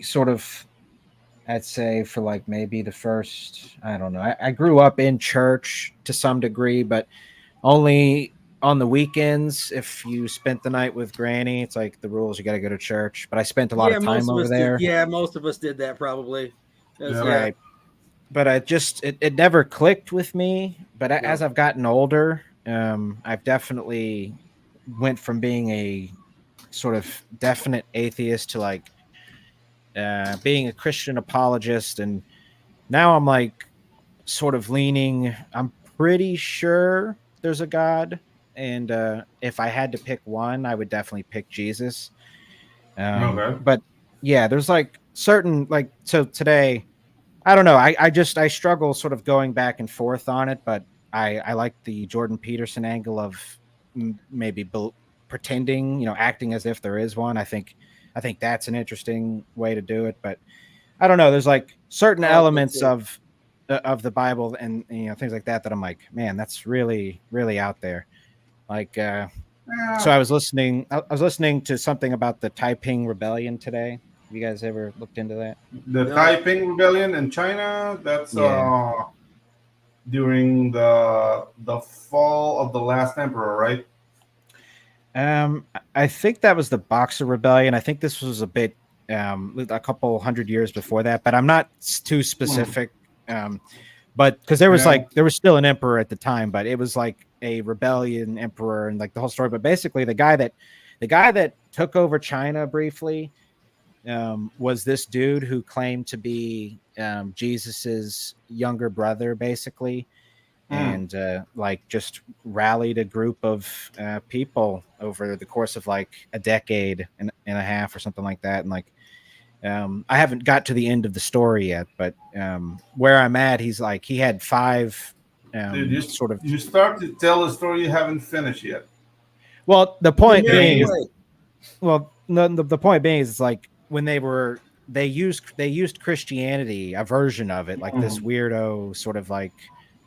sort of, I'd say for like maybe the first, I don't know. I grew up in church to some degree, but only on the weekends. If you spent the night with Granny, it's like the rules, you got to go to church. But I spent a lot of time over there. Yeah, most of us did that probably. Right. But it never clicked with me. But as I've gotten older, I've definitely went from being a sort of definite atheist to like being a Christian apologist, and now I'm like sort of leaning. I'm pretty sure there's a God, and if I had to pick one, I would definitely pick Jesus. But yeah, there's like certain like so today. I don't know. I struggle sort of going back and forth on it, but I like the Jordan Peterson angle of maybe pretending, acting as if there is one. I think that's an interesting way to do it. But I don't know. There's like certain elements of the Bible and things like that I'm like, man, that's really, really out there. Like, so I was listening to something about the Taiping Rebellion today. Have you guys ever looked into that? The Taiping Rebellion in China, that's during the fall of the last emperor, right? I think that was the Boxer Rebellion. I think this was a bit a couple hundred years before that, but I'm not too specific. But because there was still an emperor at the time, but it was like a rebellion emperor and like the whole story. But basically, the guy that took over China briefly was this dude who claimed to be Jesus's younger brother, basically, and like just rallied a group of people over the course of like a decade and a half or something like that, and like. I haven't got to the end of the story yet, but where I'm at, he had 5 Dude, you you start to tell a story you haven't finished yet. Well, the point being the point being is it's like when they used Christianity, a version of it, like this weirdo sort of like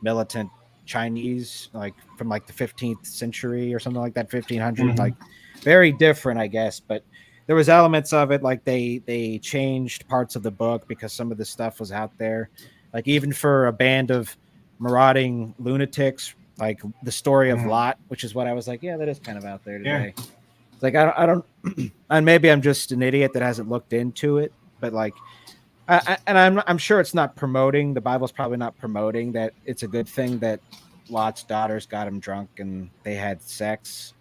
militant Chinese, like from like the 15th century or something like that, 1500, like very different, I guess, but there was elements of it like they changed parts of the book because some of the stuff was out there, like even for a band of marauding lunatics, like the story of Lot, which is what I was like, yeah, that is kind of out there today. It's like I don't and maybe I'm just an idiot that hasn't looked into it, but like I'm sure it's not promoting, the Bible's probably not promoting that it's a good thing that Lot's daughters got him drunk and they had sex,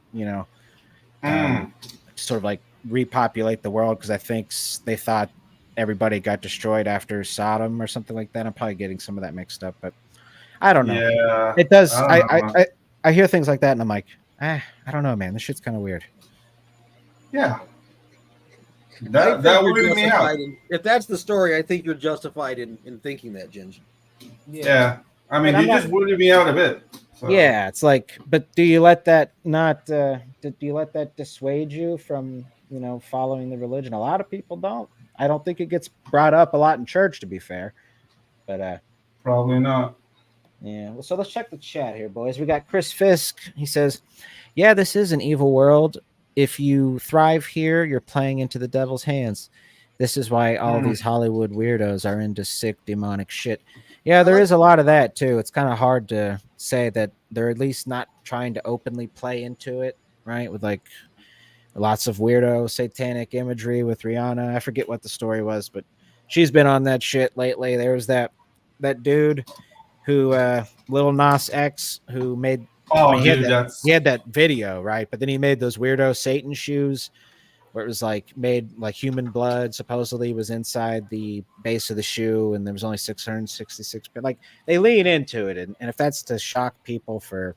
sort of like repopulate the world, because I think they thought everybody got destroyed after Sodom or something like that. I'm probably getting some of that mixed up, but I don't know. Yeah, it does. I hear things like that and I'm like, I don't know, man. This shit's kind of weird. Yeah, that weirded me out. If that's the story, I think you're justified in thinking that, Ginge. Yeah. I mean, you just weirded me out a bit. So. Yeah, it's like, but do you let that dissuade you from following the religion? A lot of people don't. I don't think it gets brought up a lot in church, to be fair, but probably not. Yeah, well, so let's check the chat here, boys. We got Chris Fisk. He says, yeah, this is an evil world. If you thrive here, you're playing into the devil's hands. This is why all these Hollywood weirdos are into sick demonic shit. Yeah, there is a lot of that too. It's kind of hard to say that they're at least not trying to openly play into it, right? With like lots of weirdo satanic imagery with Rihanna. I forget what the story was, but she's been on that shit lately. There was that dude who Lil Nas X, who made he had that video, right? But then he made those weirdo Satan shoes where it was like made like human blood supposedly was inside the base of the shoe, and there was only 666. But like they lean into it, and if that's to shock people for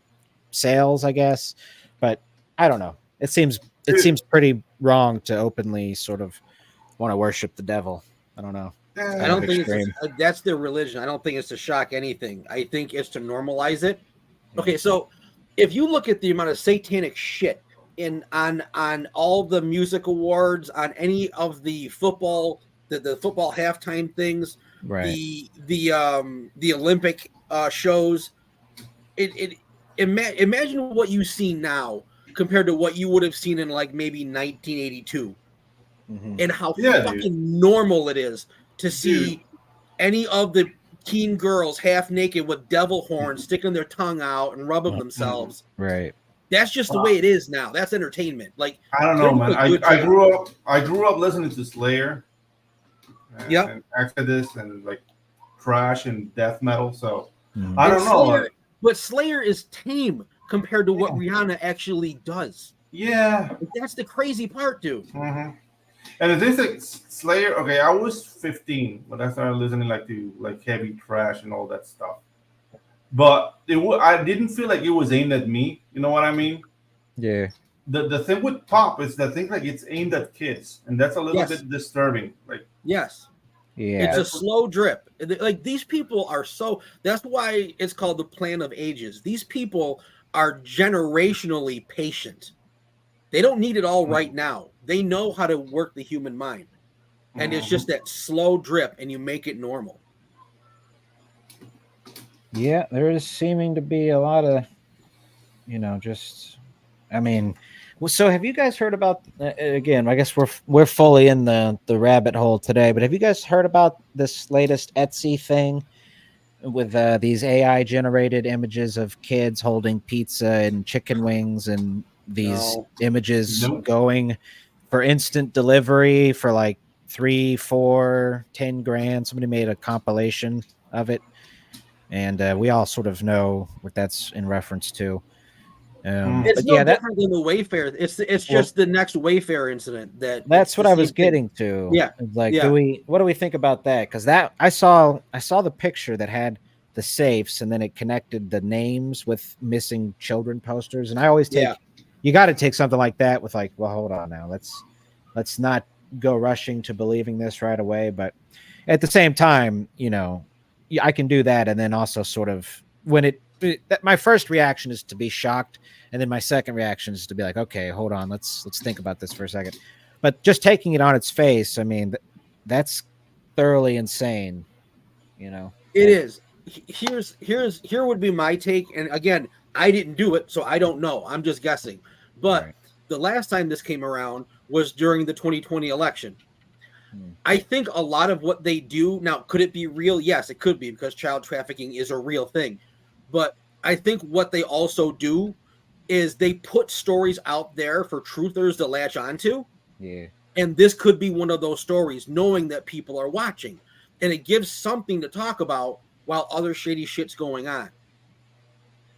sales, I guess. But I don't know. It seems pretty wrong to openly sort of want to worship the devil. I don't know. I don't think that's their religion. I don't think it's to shock anything. I think it's to normalize it. Okay, so if you look at the amount of satanic shit on all the music awards, on any of the football, the football halftime things, right? The Olympic shows, imagine what you see now compared to what you would have seen in like maybe 1982, and how fucking normal it is to see any of the teen girls half naked with devil horns sticking their tongue out and rubbing themselves. Right. That's just the way it is now. That's entertainment. Like, I don't know, man. I grew up listening to Slayer. And Exodus and like thrash and death metal. So I don't know. But Slayer is tame compared to what Rihanna actually does. Yeah, that's the crazy part, dude. Mm-hmm. And the thing like Slayer. Okay, I was 15 when I started listening to heavy thrash and all that stuff. But I didn't feel like it was aimed at me. You know what I mean? Yeah. The thing with pop is the thing like it's aimed at kids, and that's a little bit disturbing. Like yes. Yeah. It's a slow drip. Like these people are so that's why it's called the plan of ages. These people are generationally patient. They don't need it all right now. They know how to work the human mind. And it's just that slow drip and you make it normal. Yeah, there is seeming to be a lot of, so have you guys heard about, again, I guess we're fully in the rabbit hole today, but have you guys heard about this latest Etsy thing with these AI generated images of kids holding pizza and chicken wings and these images going for instant delivery for like 3, 4, 10 grand? Somebody made a compilation of it. And we all sort of know what that's in reference to. It's no different than the Wayfair. It's just the next Wayfair incident. That's what I was getting to. Yeah, like, what do we think about that? Because that I saw the picture that had the safes, and then it connected the names with missing children posters. And I always take you got to take something like that with like, well, hold on now, let's not go rushing to believing this right away. But at the same time, I can do that, and then also sort of when my first reaction is to be shocked, and then my second reaction is to be like, okay, hold on, let's think about this for a second. But just taking it on its face, I mean, that's thoroughly insane. It is. Here would be my take, and again, I didn't do it, so I don't know. I'm just guessing. But the last time this came around was during the 2020 election. I think a lot of what they do now, could it be real? Yes, it could be, because child trafficking is a real thing. But I think what they also do is they put stories out there for truthers to latch onto. Yeah. And this could be one of those stories, knowing that people are watching. And it gives something to talk about while other shady shit's going on.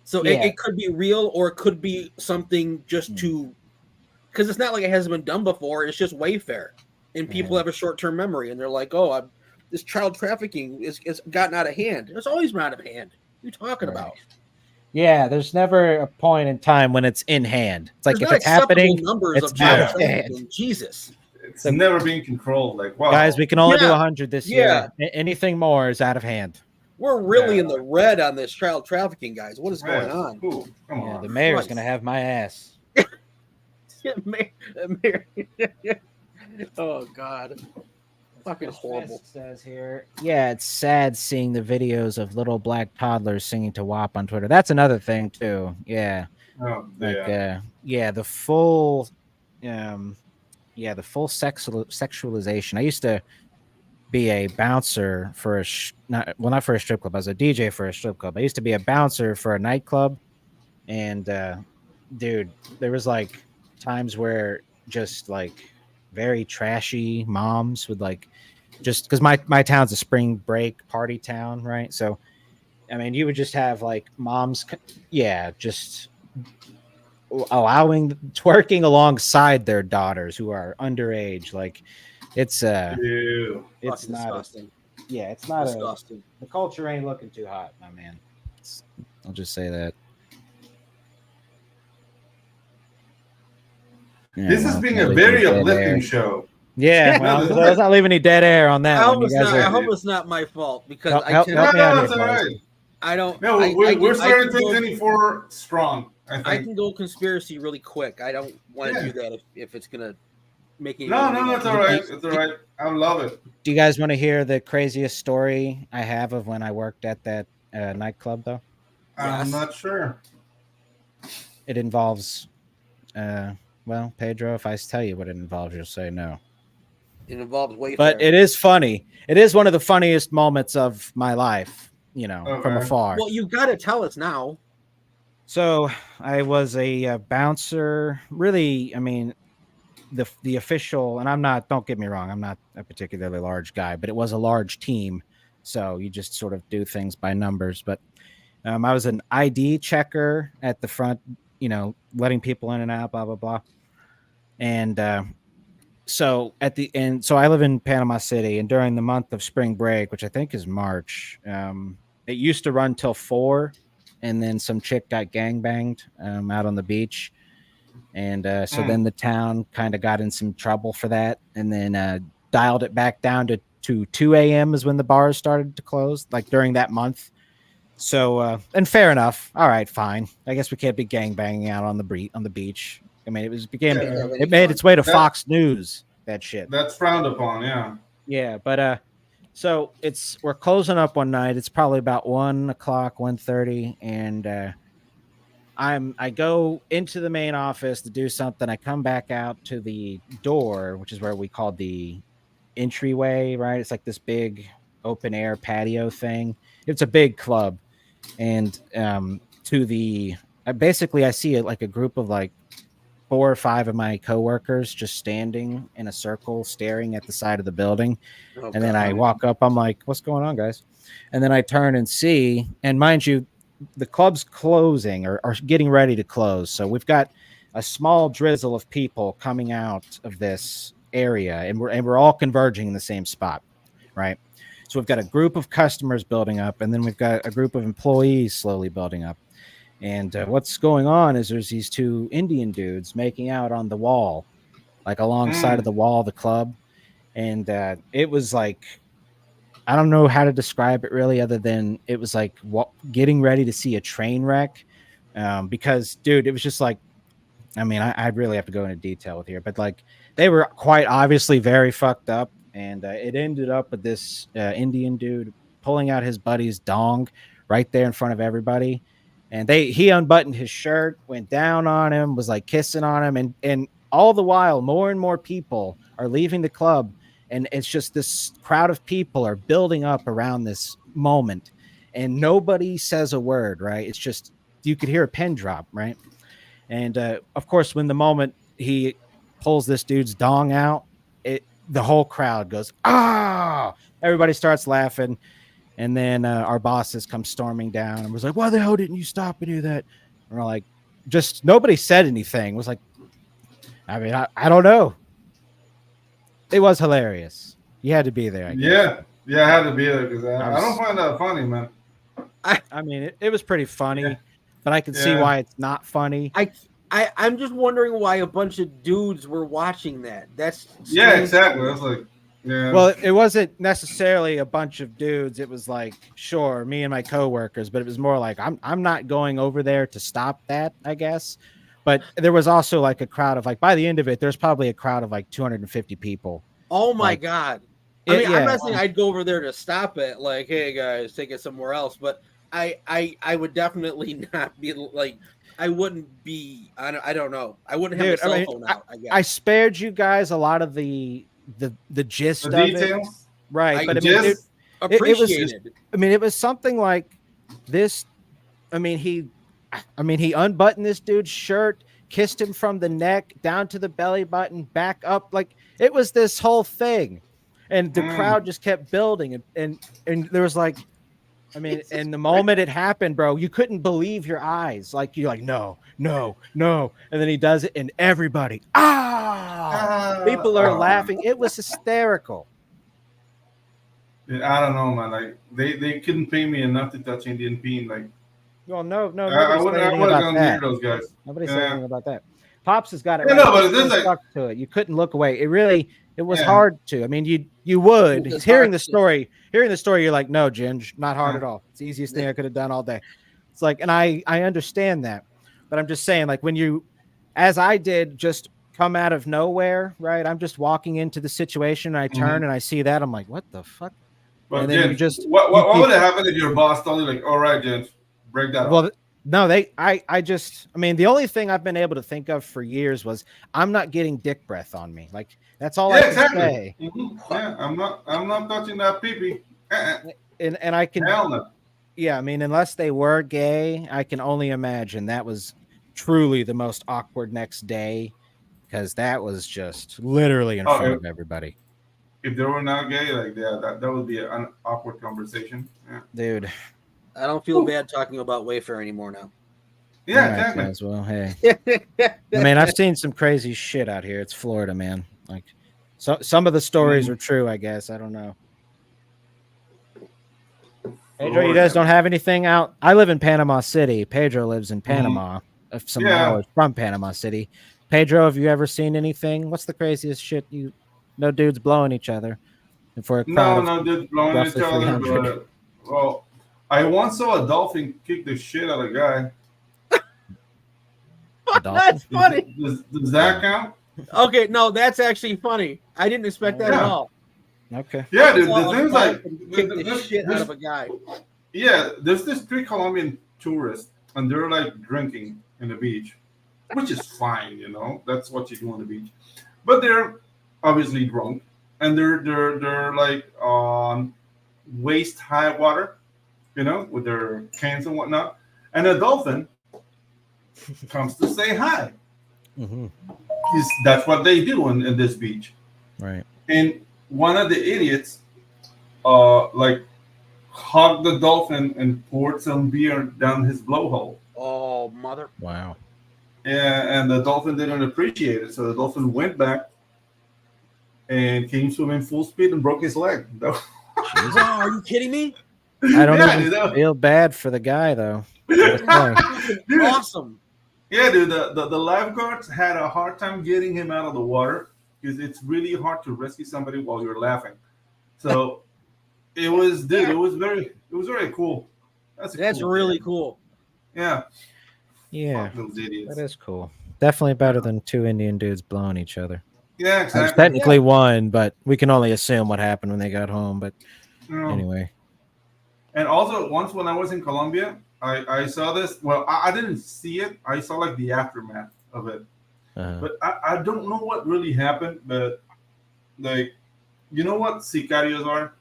So it could be real, or it could be something just to... Because it's not like it hasn't been done before. It's just Wayfair. And people have a short-term memory, and they're like, "Oh, this child trafficking is gotten out of hand." It's always been out of hand. What are you talking about? Yeah, there's never a point in time when it's in hand. It's like, if it's happening, numbers it's of child trafficking. Jesus, it's never being controlled. Like, wow, guys, we can only do 100 this year. Anything more is out of hand. We're really in the red on this child trafficking, guys. What is going on? Ooh, come on. The mayor's gonna have my ass. Mayor. Oh God, fucking horrible. Says here, it's sad seeing the videos of little black toddlers singing to WAP on Twitter. That's another thing too. The full, the full sexualization. I used to be a bouncer for not for a strip club. I was a DJ for a strip club. I used to be a bouncer for a nightclub, and dude, there was like times where just like very trashy moms would like, just because my town's a spring break party town, right? So I mean, you would just have like moms just allowing twerking alongside their daughters who are underage. Like it's not disgusting. It's not disgusting. The culture ain't looking too hot, my man. I'll just say that. This has been a very uplifting show. Yeah, well, let's not leave any dead air on that. I hope it's not my fault, because help me out here, right. I don't. No, we're starting 2024 strong. I can go conspiracy really quick. I don't want to do that if it's gonna make it. No, it's all right. It's all right. I love it. Do you guys want to hear the craziest story I have of when I worked at that nightclub, though? I'm not sure. It involves, well, Pedro, if I tell you what it involves, you'll say no. It involves Wayfair. But it is funny. It is one of the funniest moments of my life, you know, from afar. Well, you got to tell us now. So I was a bouncer. Really, I mean, the official, and don't get me wrong, I'm not a particularly large guy, but it was a large team. So you just sort of do things by numbers. But I was an ID checker at the front, you know, letting people in and out, blah, blah, blah. And so at the end, so I live in Panama City, and during the month of spring break, which I think is March, it used to run till 4, and then some chick got gangbanged out on the beach. And so then the town kind of got in some trouble for that, and then dialed it back down to 2 a.m. is when the bars started to close, like during that month. So, and fair enough. All right, fine. I guess we can't be gangbanging out on the beach. I mean, it made its way to Fox News, that shit. That's frowned upon, yeah. Yeah, but so we're closing up one night. It's probably about 1 o'clock, 1:30, and I go into the main office to do something. I come back out to the door, which is where we called the entryway, right? It's like this big open air patio thing. It's a big club. And basically I see like a group of like 4 or 5 of my coworkers just standing in a circle staring at the side of the building. And then I walk up, I'm like, what's going on, guys? And then I turn and see, and mind you, the club's closing or getting ready to close. So we've got a small drizzle of people coming out of this area, and we're all converging in the same spot, right? So we've got a group of customers building up, and then we've got a group of employees slowly building up. And what's going on is there's these 2 Indian dudes making out on the wall, like alongside of the wall of the club. And it was like, I don't know how to describe it really, other than it was like getting ready to see a train wreck. Because, dude, it was just like, I mean, I really have to go into detail with here, but like they were quite obviously very fucked up. And it ended up with this Indian dude pulling out his buddy's dong right there in front of everybody. And he unbuttoned his shirt, went down on him, was like kissing on him. And all the while, more and more people are leaving the club. And it's just this crowd of people are building up around this moment. And nobody says a word, right? It's just, you could hear a pin drop, right? And of course, when the moment he pulls this dude's dong out, the whole crowd goes, ah! Everybody starts laughing. And then our bosses come storming down and was like, why the hell didn't you stop and do that? And we're like, just nobody said anything. It was like, I mean, I don't know. It was hilarious. You had to be there. I guess. Yeah, I had to be there because I don't find that funny, man. I mean, it was pretty funny, but I can see why it's not funny. I'm just wondering why a bunch of dudes were watching that. That's strange. Yeah, exactly. That's like, yeah. Well, it wasn't necessarily a bunch of dudes. It was like, sure, me and my coworkers, but it was more like I'm not going over there to stop that, I guess. But there was also like a crowd of like, by the end of it, there's probably a crowd of like 250 people. Oh my God. I mean, I'm not saying I'd go over there to stop it. Like, hey guys, take it somewhere else. But I would definitely not be like, I wouldn't be, I don't know. I wouldn't have a cell phone out, I guess. I spared you guys a lot of the gist of details. It. Right. But it was something like this. I mean, he unbuttoned this dude's shirt, kissed him from the neck down to the belly button, back up. Like it was this whole thing. And the crowd just kept building. And there was like, I mean, and the moment it happened, bro, you couldn't believe your eyes. Like you're like, no. And then he does it, and everybody, people are laughing. It was hysterical. Yeah, I don't know, man. Like they couldn't pay me enough to touch Indian Peen. Like, well, no, I would have gone near those guys. Nobody said anything about that. Pops has got it. Yeah, right. no, but there's like to it. You couldn't look away. It was hard to. I mean, you would. Hearing the story, you're like, no, Ginge, not hard at all. It's the easiest thing I could have done all day. It's like, and I understand that, but I'm just saying, like when you, as I did, just come out of nowhere, right? I'm just walking into the situation, and I turn and I see that, I'm like, what the fuck? But and then Ginge, you just what would have happened if your boss told you like, all right, Ginge, break that well, up? No, I mean, the only thing I've been able to think of for years was I'm not getting dick breath on me. Like that's all I can say. Yeah, I'm not touching that pee-pee. And I can. Hell no. Yeah, I mean, unless they were gay, I can only imagine that was truly the most awkward next day, because that was just literally in front of everybody. If they were not gay, like that would be an awkward conversation. Yeah. Dude, I don't feel bad talking about Wayfair anymore now. Yeah, exactly. As well. Hey, I mean, I've seen some crazy shit out here. It's Florida, man. Like, some of the stories are true. I guess I don't know. Pedro, you guys don't have anything out? I live in Panama City. Pedro lives in Panama, some hours from Panama City. Pedro, have you ever seen anything? What's the craziest shit no dudes blowing each other? And for a crowd no dudes blowing each other. But, well, I once saw a dolphin kick the shit out of a guy. That's funny. Does that count? Okay, no, that's actually funny. I didn't expect that at all. Okay. Yeah, dude, the thing's like kick the shit out of a guy. Yeah, there's this 3 Colombian tourists, and they're like drinking in the beach, which is fine, you know. That's what you do on the beach. But they're obviously drunk, and they're like on waist high water, you know, with their cans and whatnot. And a dolphin comes to say hi. That's what they do in this beach, right? And one of the idiots, like, hugged the dolphin and poured some beer down his blowhole. Oh, mother! Wow. Yeah, and the dolphin didn't appreciate it, so the dolphin went back and came swimming full speed and broke his leg. Are you kidding me? I don't even feel bad for the guy, though. Dude, awesome. Yeah, dude, the lifeguards had a hard time getting him out of the water because it's really hard to rescue somebody while you're laughing. So it was very cool. That's really cool. Yeah. Yeah. Fuck those idiots. That is cool. Definitely better than 2 Indian dudes blowing each other. Yeah, exactly. There's technically one, but we can only assume what happened when they got home. But anyway. And also, once when I was in Colombia, I saw this. Well, I didn't see it. I saw like the aftermath of it. But I don't know what really happened. But like, you know what sicarios are?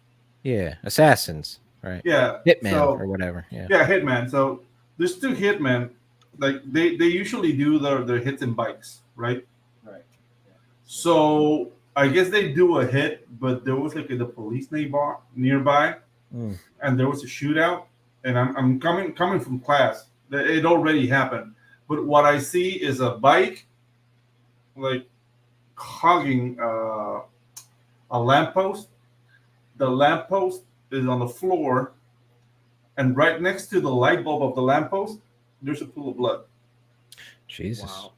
Yeah, assassins, right? Yeah, hitman or whatever. Yeah, hitman. So there's 2 hitmen. Like they usually do their hits in bikes, right? Right. Yeah. So I guess they do a hit, but there was like the police nearby, and there was a shootout. And I'm coming from class. It already happened. But what I see is a bike, like, hugging a lamppost. The lamppost is on the floor, and right next to the light bulb of the lamppost, there's a pool of blood. Jesus. Wow.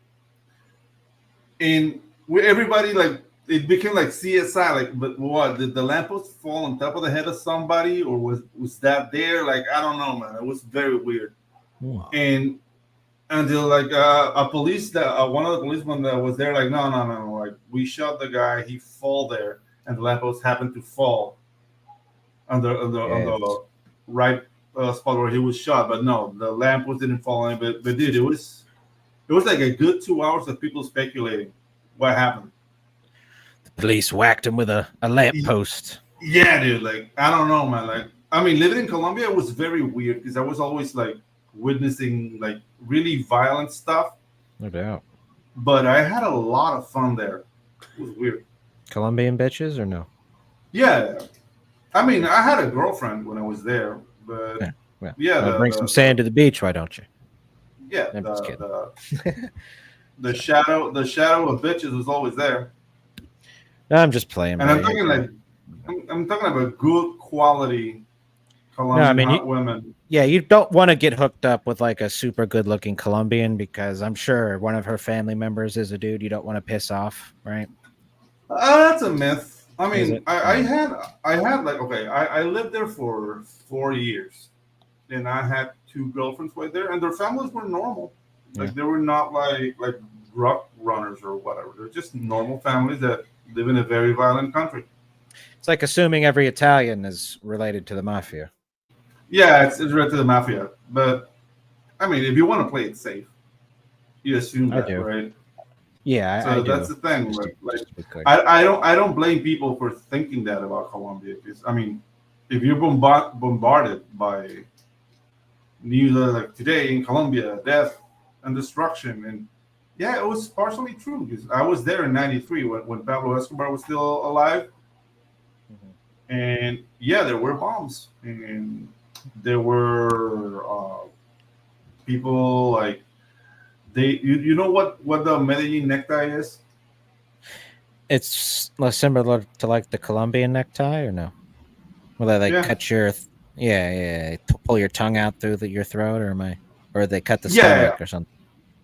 And everybody, like, it became like CSI. Like, but what, did the lamppost fall on top of the head of somebody, or was that there? Like, I don't know, man. It was very weird. Wow. And they're like one of the policemen that was there, like, no, like, we shot the guy. He fall there, and the lamppost happened to fall on the right spot where he was shot. But no, the lamppost didn't fall on it. But dude, it was like a good 2 hours of people speculating what happened. Police whacked him with a lamppost. Yeah, dude. Like, I don't know, man. Like, I mean, living in Colombia was very weird because I was always like witnessing like really violent stuff. No doubt. But I had a lot of fun there. It was weird. Colombian bitches or no? Yeah. I mean, I had a girlfriend when I was there, but bring some sand to the beach, why don't you? Yeah. The shadow of bitches was always there. I'm just playing. And I'm talking about good quality Colombian women. Yeah, you don't want to get hooked up with like a super good looking Colombian because I'm sure one of her family members is a dude you don't want to piss off, right? That's a myth. I mean, I had like, okay, I lived there for 4 years, and I had 2 girlfriends right there, and their families were normal. Like, they were not like drug runners or whatever. They're just normal families that live in a very violent country. It's like assuming every Italian is related to the mafia. Yeah, it's related to the mafia. But I mean, if you want to play it safe, you assume that, right? Yeah, so I that's do. the thing. I don't blame people for thinking that about Colombia. Because I mean, if you're bombarded by news like today in Colombia, death and destruction, and yeah, it was partially true because I was there in '93 when Pablo Escobar was still alive, and yeah, there were bombs and there were people like you know what the Medellin necktie is? It's less similar to like the Colombian necktie, or no? Where they cut your pull your tongue out through your throat, or they cut the stomach or something.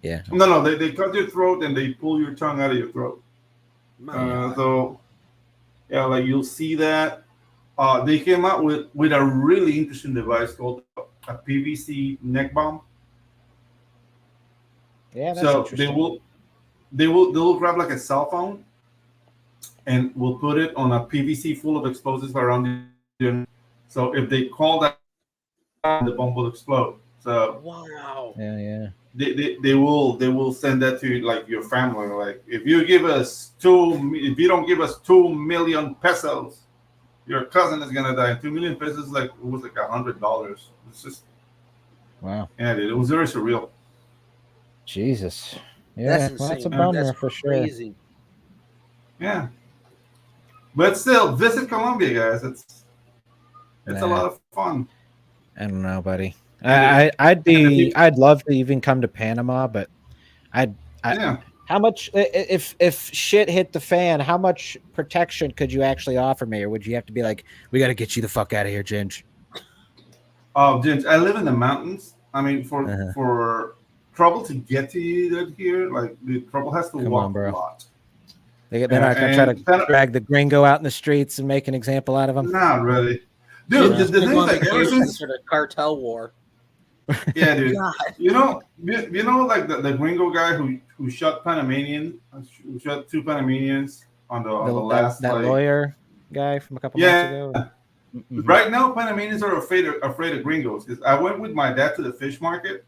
Yeah. No, they cut your throat and they pull your tongue out of your throat. So yeah, like you'll see that. They came out with a really interesting device called a PVC neck bomb. Yeah, that's so interesting. they'll grab like a cell phone and we'll put it on a PVC full of explosives around the. So if they call that, the bomb will explode. So wow. Yeah. They will send that to like your family. Like if you don't give us 2 million pesos, your cousin is gonna die. 2 million pesos like it was like $100. It's just wow. Yeah, dude, it was very surreal. Jesus. Yeah, that's a bummer for crazy. sure. Yeah, but still, visit Colombia, guys. It's a lot of fun. I don't know, buddy. I'd love to even come to Panama, but how much if shit hit the fan, how much protection could you actually offer me, or would you have to be like, we got to get you the fuck out of here, Ginge? Oh, Ginge, I live in the mountains. I mean, for trouble to get to you here, like the trouble has to walk a lot. They're not gonna try to drag the gringo out in the streets and make an example out of him. Not really, dude. The thing is, like, ever since the cartel war. Yeah, dude. You know, like the gringo guy who shot Panamanian, who shot 2 Panamanians on the last lawyer guy from a couple months ago. Mm-hmm. Right now, Panamanians are afraid of gringos. Because I went with my dad to the fish market,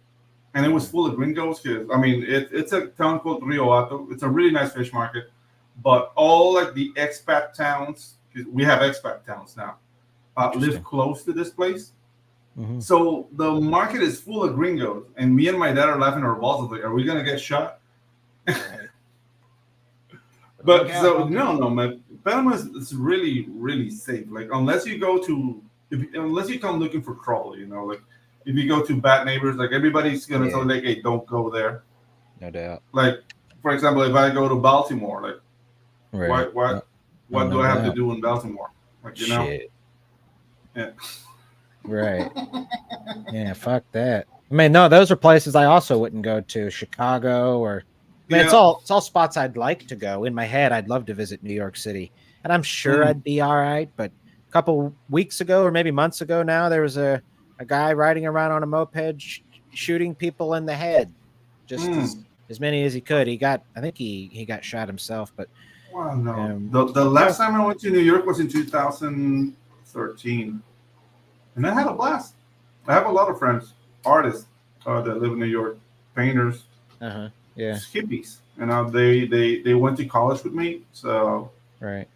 and it was full of gringos. Because I mean, it's a town called Rio Hato. It's a really nice fish market, but all like the expat towns, because we have expat towns now, live close to this place. Mm-hmm. So the market is full of gringos, and me and my dad are laughing our balls off. Like, are we gonna get shot? But no, man. Panama is really, really safe. Like unless you come looking for trouble, you know, like if you go to bad neighbors, like everybody's gonna tell you, like, hey, don't go there. No doubt. Like for example, if I go to Baltimore, like what do I have to do in Baltimore? Like know. Yeah. Right. Yeah, fuck that. I mean, no, those are places I also wouldn't go to. Chicago or it's all spots I'd like to go. In my head, I'd love to visit New York City. And I'm sure I'd be all right. But a couple weeks ago, or maybe months ago now, there was a guy riding around on a moped shooting people in the head. Just as many as he could. I think he got shot himself, but wow, no. The last time I went to New York was in 2013. And I had a blast. I have a lot of friends, artists that live in New York, painters, hippies. You know, they went to college with me. So, right,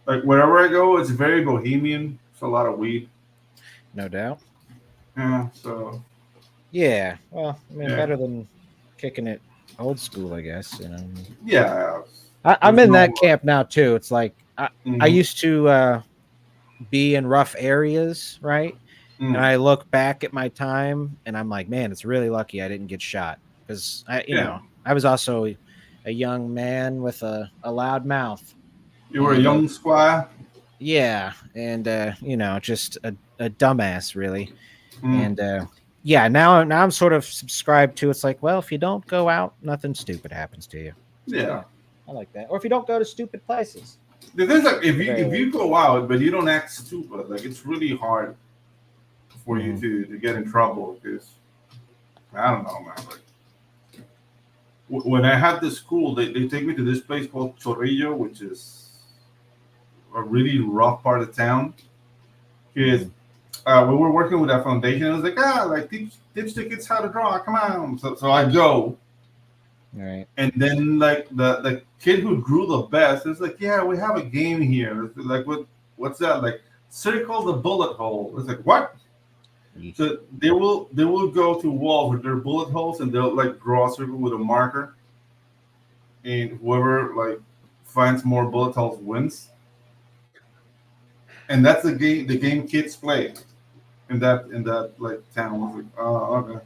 like wherever I go, it's very bohemian. It's a lot of weed. No doubt. Yeah. So. Yeah. Well, I mean, better than kicking it old school, I guess. You know. Yeah. I'm in that camp now too. It's like I used to be in rough areas, right? And I look back at my time and I'm like, man, it's really lucky I didn't get shot because I was also a young man with a loud mouth. You were a young squire. Yeah, and just a dumbass, really. And now I'm sort of subscribed to. It's like, well, if you don't go out, nothing stupid happens to you. So, yeah, I like that. Or if you don't go to stupid places. The thing's like if you go out but you don't act stupid, like it's really hard for you to get in trouble because I don't know, man. Like when I had this school, they take me to this place called Chorrillo, which is a really rough part of town. Because we were working with that foundation. It was like, teach the kids how to draw. Come on. So I go. Right. And then like the kid who drew the best is like, yeah, we have a game here. It's like, what's that? Like, circle the bullet hole. It's like, what? So they will go to walls with their bullet holes, and they'll like draw a circle with a marker, and whoever like finds more bullet holes wins. And that's the game kids play in that like town. I was like, oh, okay.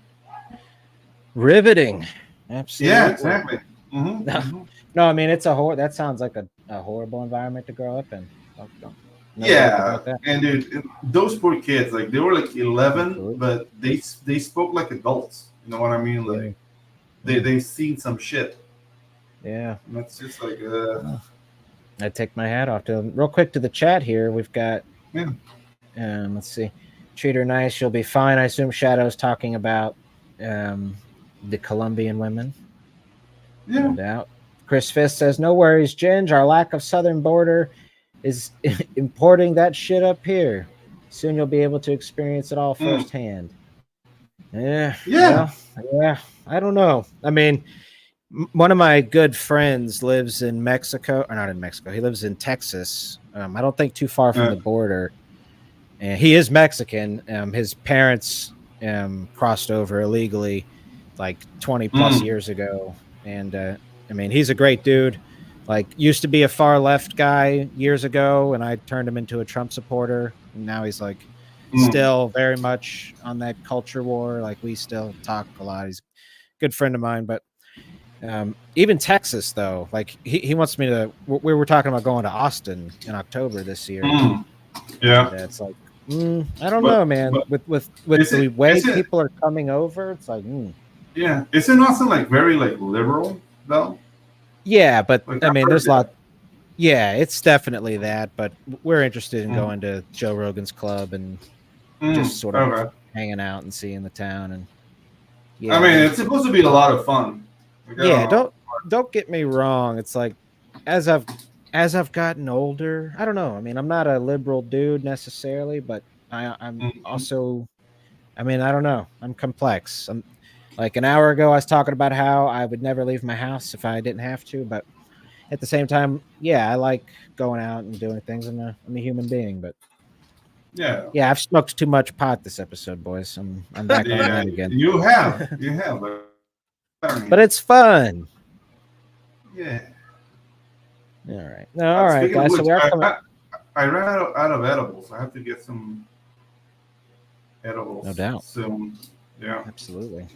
Riveting. Absolutely. Yeah, exactly. Mm-hmm. No, I mean, that sounds like a horrible environment to grow up in. Yeah, and dude, those poor kids, like they were like 11, but they spoke like adults. You know what I mean? Like they've seen some shit. Yeah, and that's just like. I take my hat off to them. Real quick to the chat here. We've got. Yeah. Let's see. Treat her nice. She'll be fine. I assume Shadow's talking about the Colombian women. Yeah. No doubt. Chris Fist says, no worries, Ginge. Our lack of southern border is importing that shit up here. Soon you'll be able to experience it all firsthand. Yeah. Well, yeah. I don't know. I mean, one of my good friends lives in Mexico, or not in Mexico. He lives in Texas. I don't think too far from the border. And he is Mexican. His parents crossed over illegally like 20 plus years ago. And I mean, he's a great dude. Like, used to be a far left guy years ago, and I turned him into a Trump supporter. And now he's like still very much on that culture war. Like, we still talk a lot. He's a good friend of mine. But even Texas, though, like he wants me to. We were talking about going to Austin in October this year. Yeah, and it's like I don't know, man. With the way people are coming over, it's like yeah. Isn't Austin like very like liberal though? Yeah, but like, I mean, there's a lot. Yeah, it's definitely that. But we're interested in going to Joe Rogan's club and just sort of hanging out and seeing the town. And yeah, I mean, it's supposed to be a lot of fun. Yeah, don't get me wrong. It's like as I've gotten older, I don't know. I mean, I'm not a liberal dude necessarily, but I'm also, I mean, I don't know. I'm complex. I'm like an hour ago, I was talking about how I would never leave my house if I didn't have to, but at the same time, yeah, I like going out and doing things. I'm a human being, but yeah, I've smoked too much pot this episode, boys. I'm back on that again. You have, but it's fun. Yeah. All right. No, all right, guys. So I ran out of edibles. I have to get some edibles. No doubt. Soon. Yeah. Absolutely.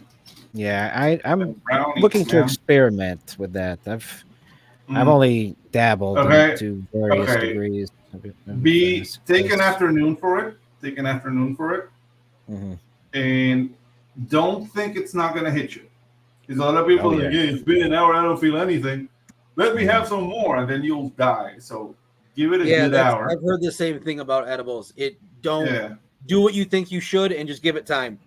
Yeah, I'm looking to experiment with that. I've only dabbled to various degrees. Take an afternoon for it. And don't think it's not gonna hit you. Because a lot of people are like, yeah, it's been an hour, I don't feel anything. Let me have some more, and then you'll die. So give it a good hour. I've heard the same thing about edibles. Don't do what you think you should, and just give it time.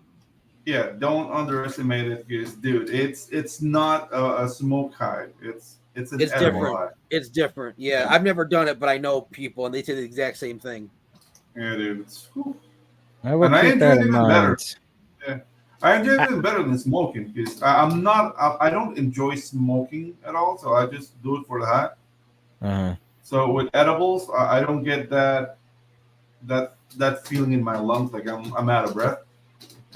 Yeah, don't underestimate it, because dude, it's not a smoke high. It's different. High. It's different. Yeah, I've never done it, but I know people, and they say the exact same thing. Yeah, dude. I enjoy it even better. Yeah, I enjoy it even better than smoking, because I don't enjoy smoking at all. So I just do it for the high. So with edibles, I don't get that feeling in my lungs, like I'm out of breath.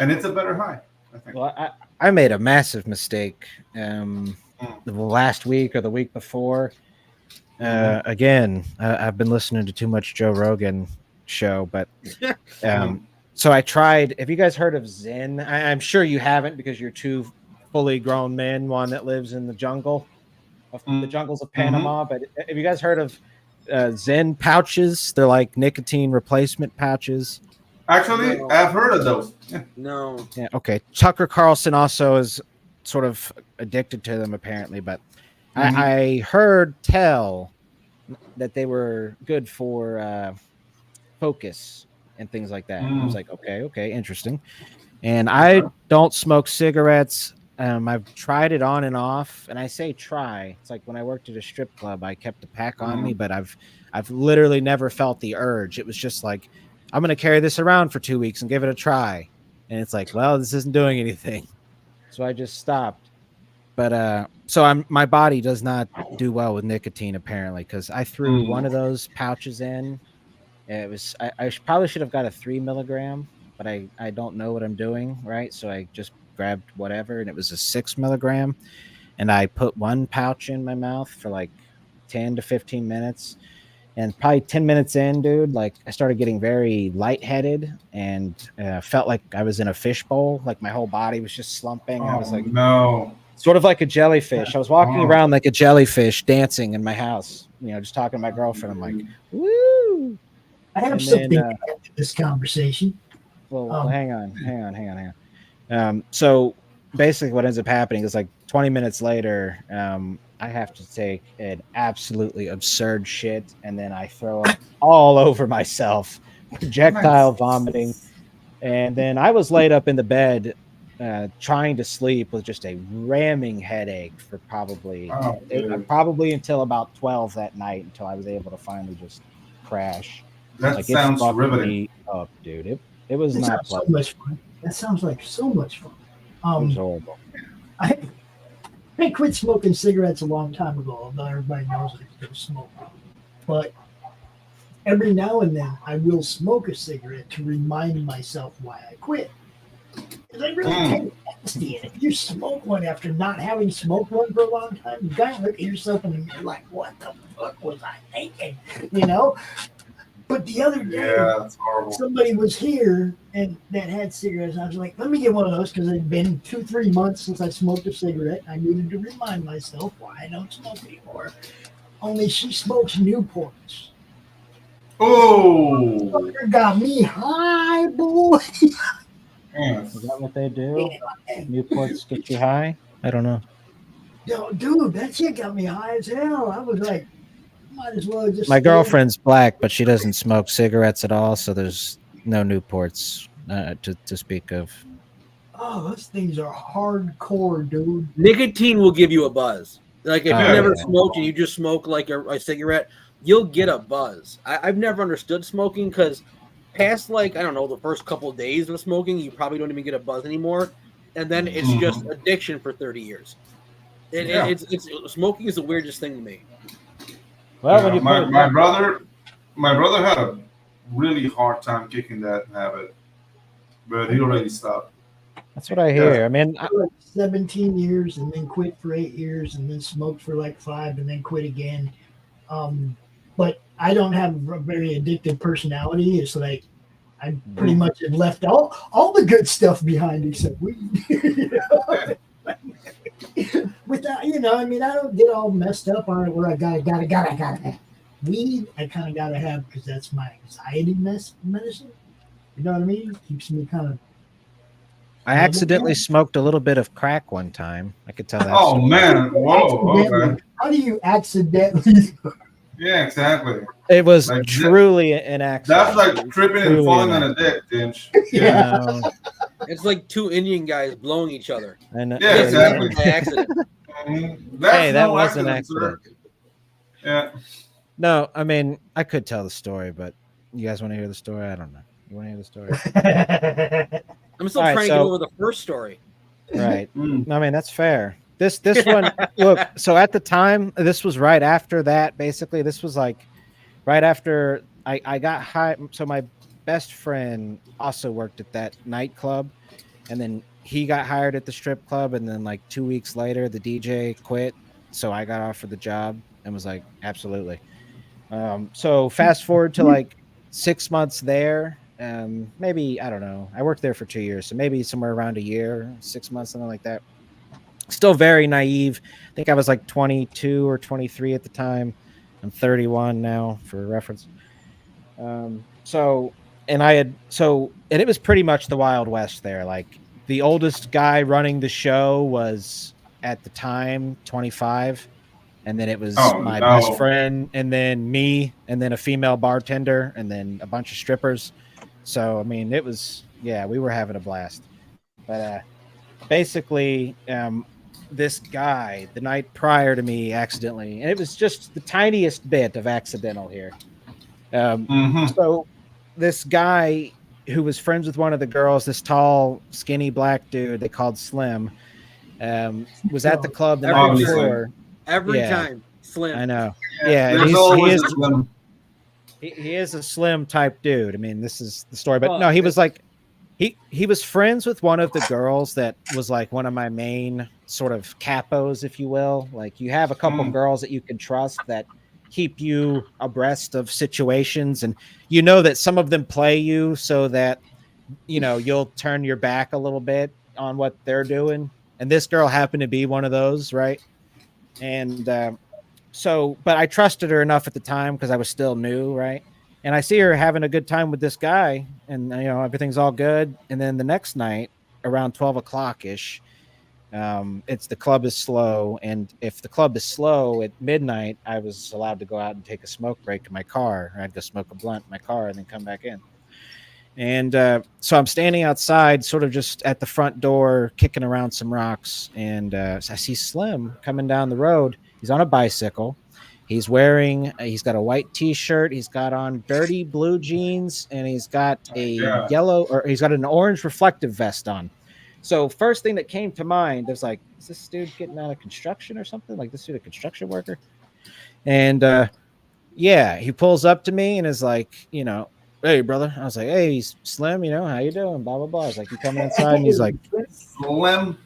And it's a better high, I think. Well, I made a massive mistake the last week or the week before. Again, I've been listening to too much Joe Rogan show, but so I tried. Have you guys heard of Zen? I'm sure you haven't, because you're two fully grown men, one that lives in the jungle, the jungles of Panama. But have you guys heard of Zen pouches? They're like nicotine replacement pouches. Actually, no. I've heard of those. No. Yeah. Okay. Tucker Carlson also is sort of addicted to them, apparently. But I heard tell that they were good for focus and things like that. I was like, okay, interesting. And I don't smoke cigarettes. I've tried it on and off, and I say try. It's like when I worked at a strip club, I kept a pack on me, but I've literally never felt the urge. It was just like I'm going to carry this around for 2 weeks and give it a try. And it's like, well, this isn't doing anything. So I just stopped. But so my body does not do well with nicotine, apparently, because I threw one of those pouches in. It was I probably should have got a 3 milligram, but I don't know what I'm doing, right? So I just grabbed whatever, and it was a 6 milligram. And I put one pouch in my mouth for like 10 to 15 minutes. And probably 10 minutes in, dude, like I started getting very lightheaded and felt like I was in a fishbowl. Like my whole body was just slumping. I was like, no, sort of like a jellyfish. I was walking around like a jellyfish dancing in my house, just talking to my girlfriend. I'm like, woo. I have something to add to this conversation. Well, hang on. So basically what ends up happening is like 20 minutes later, I have to take an absolutely absurd shit, and then I throw up all over myself, projectile vomiting. And then I was laid up in the bed trying to sleep with just a ramming headache for probably until about 12 that night, until I was able to finally just crash. That sounds riveting. Up, dude. It was not so much fun. That sounds like so much fun. It was horrible. I quit smoking cigarettes a long time ago. Not everybody knows I don't smoke. But every now and then I will smoke a cigarette to remind myself why I quit. Because I really take honesty in it. If you smoke one after not having smoked one for a long time, you gotta look at yourself and you're like, what the fuck was I thinking? But the other day, somebody was here and that had cigarettes. And I was like, let me get one of those, because it had been 2-3 months since I smoked a cigarette. I needed to remind myself why I don't smoke anymore. Only she smokes Newports. Oh! Fucker got me high, boy. Is that what they do? Newports get you high? I don't know. Yo, dude, that shit got me high as hell. I was like, might as well just. My girlfriend's black, but she doesn't smoke cigarettes at all, so there's no Newports to speak of. Oh, those things are hardcore, dude. Nicotine will give you a buzz. Like if you never smoked and you just smoke like a cigarette, you'll get a buzz. I've never understood smoking, because past, like, I don't know, the first couple of days of smoking, you probably don't even get a buzz anymore, and then it's just addiction for 30 years. It's smoking is the weirdest thing to me. Well, when you my brother had a really hard time kicking that habit, but he already stopped. That's what I hear. Yeah. I mean, 17 years and then quit for 8 years and then smoked for like 5 and then quit again. But I don't have a very addictive personality. It's like I pretty much have left all the good stuff behind except weed. Without, I mean, I don't get all messed up on it where I gotta have weed. I kind of gotta have, because that's my anxiety medicine. You know what I mean? It keeps me kind of. I accidentally smoked a little bit of crack one time. I could tell that. Oh man! Whoa! Okay. How do you accidentally? Yeah, exactly. It was like, truly an accident. That's like tripping and falling on a dick, Dinch. Yeah. It's like two Indian guys blowing each other. Yeah, exactly. By accident. Hey, that was an accident. Yeah. No, I mean, I could tell the story, but you guys want to hear the story? I don't know. You want to hear the story? I'm still trying to get over the first story. Right. I mean, that's fair. This one, look, so at the time, this was right after that, basically. This was like right after I got high. So my best friend also worked at that nightclub, and then he got hired at the strip club, and then like 2 weeks later, the DJ quit. So I got offered the job and was like, absolutely. So fast forward to like 6 months there. Maybe, I don't know. I worked there for 2 years, so maybe somewhere around a year, 6 months, something like that. Still very naive. I think I was like 22 or 23 at the time. I'm 31 now, for reference. And it was pretty much the Wild West there. Like the oldest guy running the show was at the time 25, and then it was my best friend, and then me, and then a female bartender, and then a bunch of strippers. So I mean, it was, yeah, we were having a blast. But basically, this guy the night prior to me accidentally, and it was just the tiniest bit of accidental here. So this guy who was friends with one of the girls, this tall, skinny black dude they called Slim, was at the club the night before. Every time, Slim. I know. Yeah, there's always a Slim. He is a slim type dude. I mean, this is the story, but no, he was like, he was friends with one of the girls that was like one of my main sort of capos, if you will. Like, you have a couple girls that you can trust that keep you abreast of situations, and you know that some of them play you so that, you know, you'll turn your back a little bit on what they're doing. And this girl happened to be one of those, right? And so, but I trusted her enough at the time because I was still new, right? And I see her having a good time with this guy, and you know, everything's all good. And then the next night, around 12 o'clock ish, it's the club is slow, and if the club is slow at midnight, I was allowed to go out and take a smoke break in my car. I'd go smoke a blunt in my car and then come back in. And so I'm standing outside, sort of just at the front door, kicking around some rocks, and so I see Slim coming down the road. He's on a bicycle. He's got a white T-shirt. He's got on dirty blue jeans, and he's got he's got an orange reflective vest on. So first thing that came to mind was like, is this dude getting out of construction or something? Like, this dude a construction worker? And yeah, he pulls up to me and is like, you know, hey, brother. I was like, hey, he's Slim, you know, how you doing? Blah, blah, blah. I was like, you coming inside? And he's like, Slim.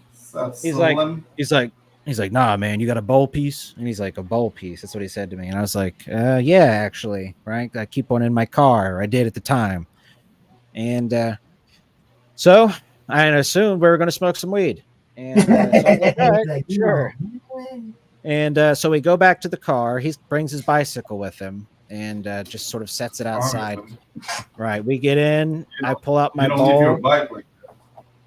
He's like, nah, man, you got a bowl piece? And he's like, a bowl piece. That's what he said to me. And I was like, yeah, actually, right? I keep one in my car. Or I did at the time. And so I assumed we were going to smoke some weed. And so I was like, all right, sure. And so we go back to the car. He brings his bicycle with him and just sort of sets it outside. Right. We get in. I pull out my bowl.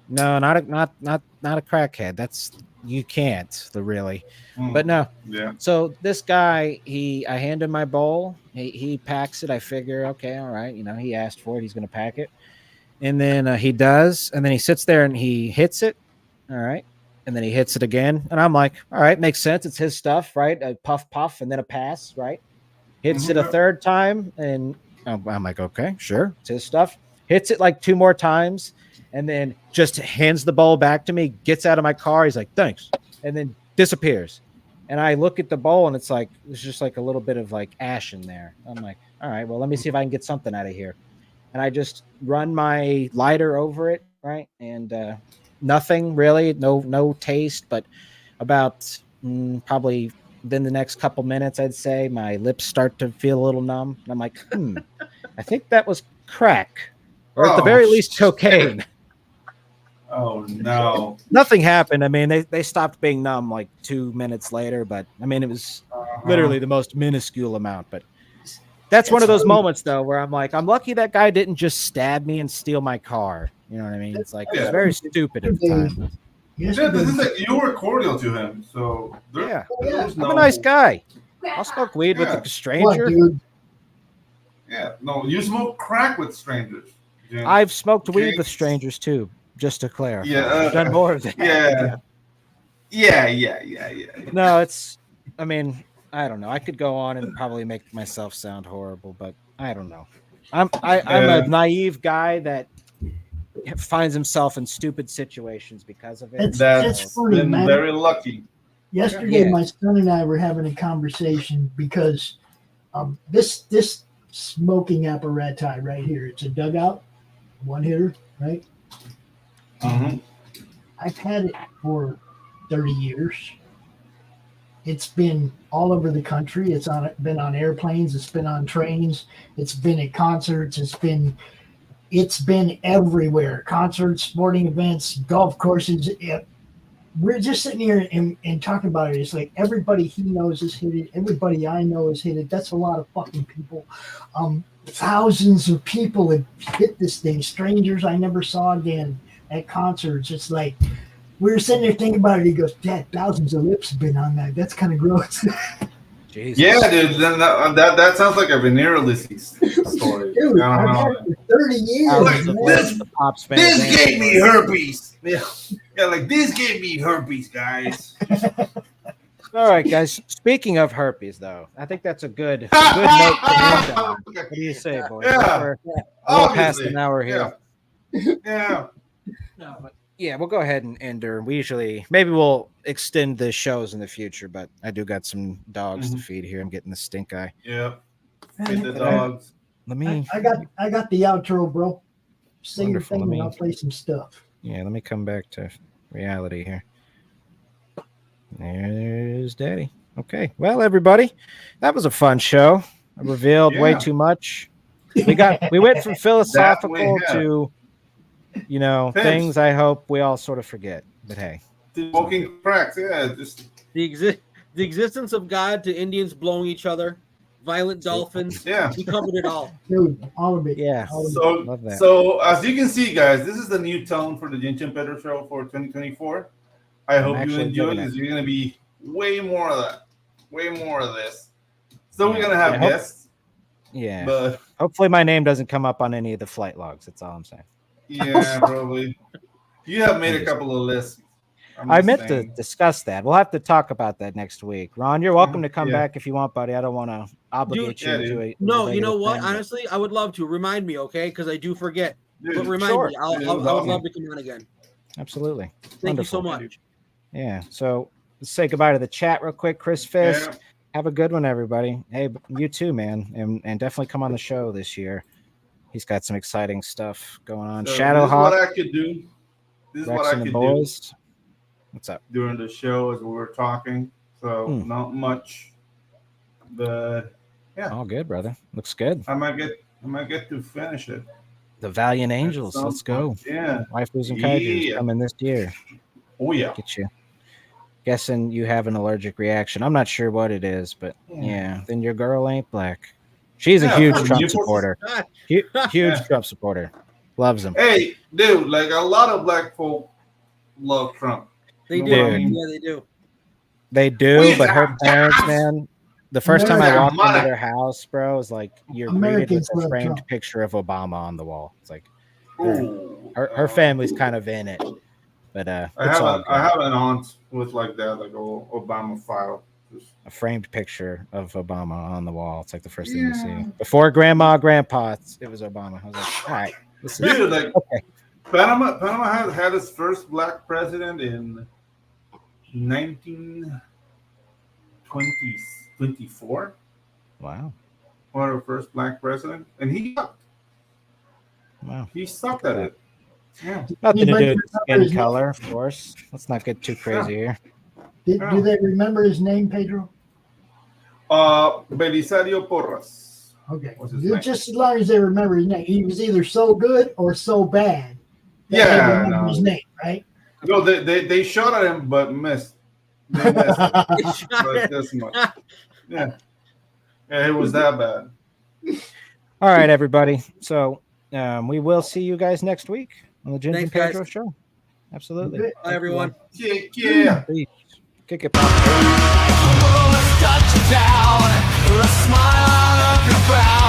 No, not a crackhead. That's, you can't really, but no. Yeah. So this guy, I hand him my bowl. He packs it. I figure, okay, all right. You know, he asked for it. He's going to pack it. And then he does. And then he sits there and he hits it. All right. And then he hits it again. And I'm like, all right, makes sense. It's his stuff, right? A puff, puff, and then a pass, right? Hits it a third time. And I'm like, okay, sure. It's his stuff. Hits it like 2 more times. And then just hands the bowl back to me, gets out of my car. He's like, thanks. And then disappears. And I look at the bowl and it's like, there's just like a little bit of like ash in there. I'm like, all right, well, let me see if I can get something out of here. And I just run my lighter over it. Right. And nothing really, no taste, but about probably within the next couple minutes, I'd say my lips start to feel a little numb. And I'm like, I think that was crack, or at the very least cocaine. Oh no! Nothing happened. I mean, they stopped being numb like 2 minutes later, but I mean, it was literally the most minuscule amount. But that's one of those moments, though, where I'm like, I'm lucky that guy didn't just stab me and steal my car. You know what I mean? It's like, it's very stupid at the time. You were cordial to him, so I'm a nice guy. I'll smoke weed with a stranger. Yeah, no, you smoke crack with strangers. James. I've smoked weed with strangers too, just to clarify. I've done more of that. Yeah. No, I mean, I don't know. I could go on and probably make myself sound horrible, but I don't know. I'm a naive guy that finds himself in stupid situations because of it. That's funny, been very lucky. Yesterday, my son and I were having a conversation because this smoking apparati right here, it's a dugout, one hitter, right? I've had it for 30 years. It's been all over the country. It's been on airplanes. It's been on trains. It's been at concerts. It's been everywhere. Concerts, sporting events, golf courses. We're just sitting here and talking about it. It's like everybody he knows has hit it. Everybody I know has hit it. That's a lot of fucking people. Thousands of people have hit this thing. Strangers I never saw again at concerts. It's like, we were sitting there thinking about it. He goes, Dad, thousands of lips have been on that. That's kind of gross. Jesus. Yeah, dude. That sounds like a venereal story. Dude, I've had it for 30 years. Like, this gave me herpes. Yeah, like this gave me herpes, guys. All right, guys. Speaking of herpes, though, I think that's a good note to end on. What do you say, boys? Yeah. a little past an hour here. Yeah. No, but yeah, we'll go ahead and end her. We usually maybe we'll extend the shows in the future, but I do got some dogs to feed here. I'm getting the stink eye. Yeah. Feed the dogs. Let me. I got the outro, bro. Sing your Wonderful. thing and I'll play some stuff. Yeah, let me come back to reality here. There's Daddy. Okay, well, everybody, that was a fun show. I revealed way too much. We went from philosophical to, you know, things I hope we all sort of forget. But hey, smoking cracks, just the existence of God to Indians blowing each other, violent dolphins. Yeah, we covered it all. Dude, all of it. Yeah. So as you can see, guys, this is the new tone for the Ginge and Pedro show for 2024. I hope you enjoy this. You're gonna be way more of that. Way more of this. So we're gonna have guests. Yeah. But hopefully my name doesn't come up on any of the flight logs. That's all I'm saying. Yeah, probably. You have made a couple of lists. I meant to discuss that. We'll have to talk about that next week. Ron, you're welcome to come back if you want, buddy. I don't want to obligate you to it. No, you know what? Honestly, I would love to. Remind me, okay? Because I do forget. But remind me. I would love to come on again. Absolutely. Thank you so much. Yeah. So let's say goodbye to the chat real quick. Chris Fisk, have a good one, everybody. Hey, you too, man. And definitely come on the show this year. He's got some exciting stuff going on. So Shadowhawk. This is what I could do. This is what I could do. What's up? During the show as we were talking. So not much. But yeah. All good, brother. Looks good. I might get to finish it. The Valiant Angels. Let's go. Yeah. Waifus Kaijus coming this year. Oh yeah. Get you. Guessing you have an allergic reaction. I'm not sure what it is, but yeah, then your girl ain't black. She's a huge Trump supporter. Huge Trump supporter. Loves him. Hey, dude, like a lot of black folk love Trump. They do. Yeah, they do. They do, but her parents, man, the first time I walked into their house, bro, it was like you're greeted with a framed picture of Obama on the wall. It's like her family's kind of in it. But I have an aunt with like that, like Obama file. A framed picture of Obama on the wall. It's like the first thing you see. Before grandma, grandpa, it was Obama. I was like, all right. Dude, like Panama had its first black president in 1924. Wow. Our first black president, and he sucked. Wow. He sucked at it. Yeah. Nothing to do with skin color, of course. Let's not get too crazy here. Do they remember his name, Pedro? Belisario Porras. Okay. Just as long as they remember his name. He was either so good or so bad. His name, right? No, they shot at him but missed. They missed but this much. Yeah, it was that bad. All right, everybody. So we will see you guys next week on the Ginge and Pedro show. Absolutely. Bye, everyone. Yeah. Kick it, pop. Touch down, a smile on your brow.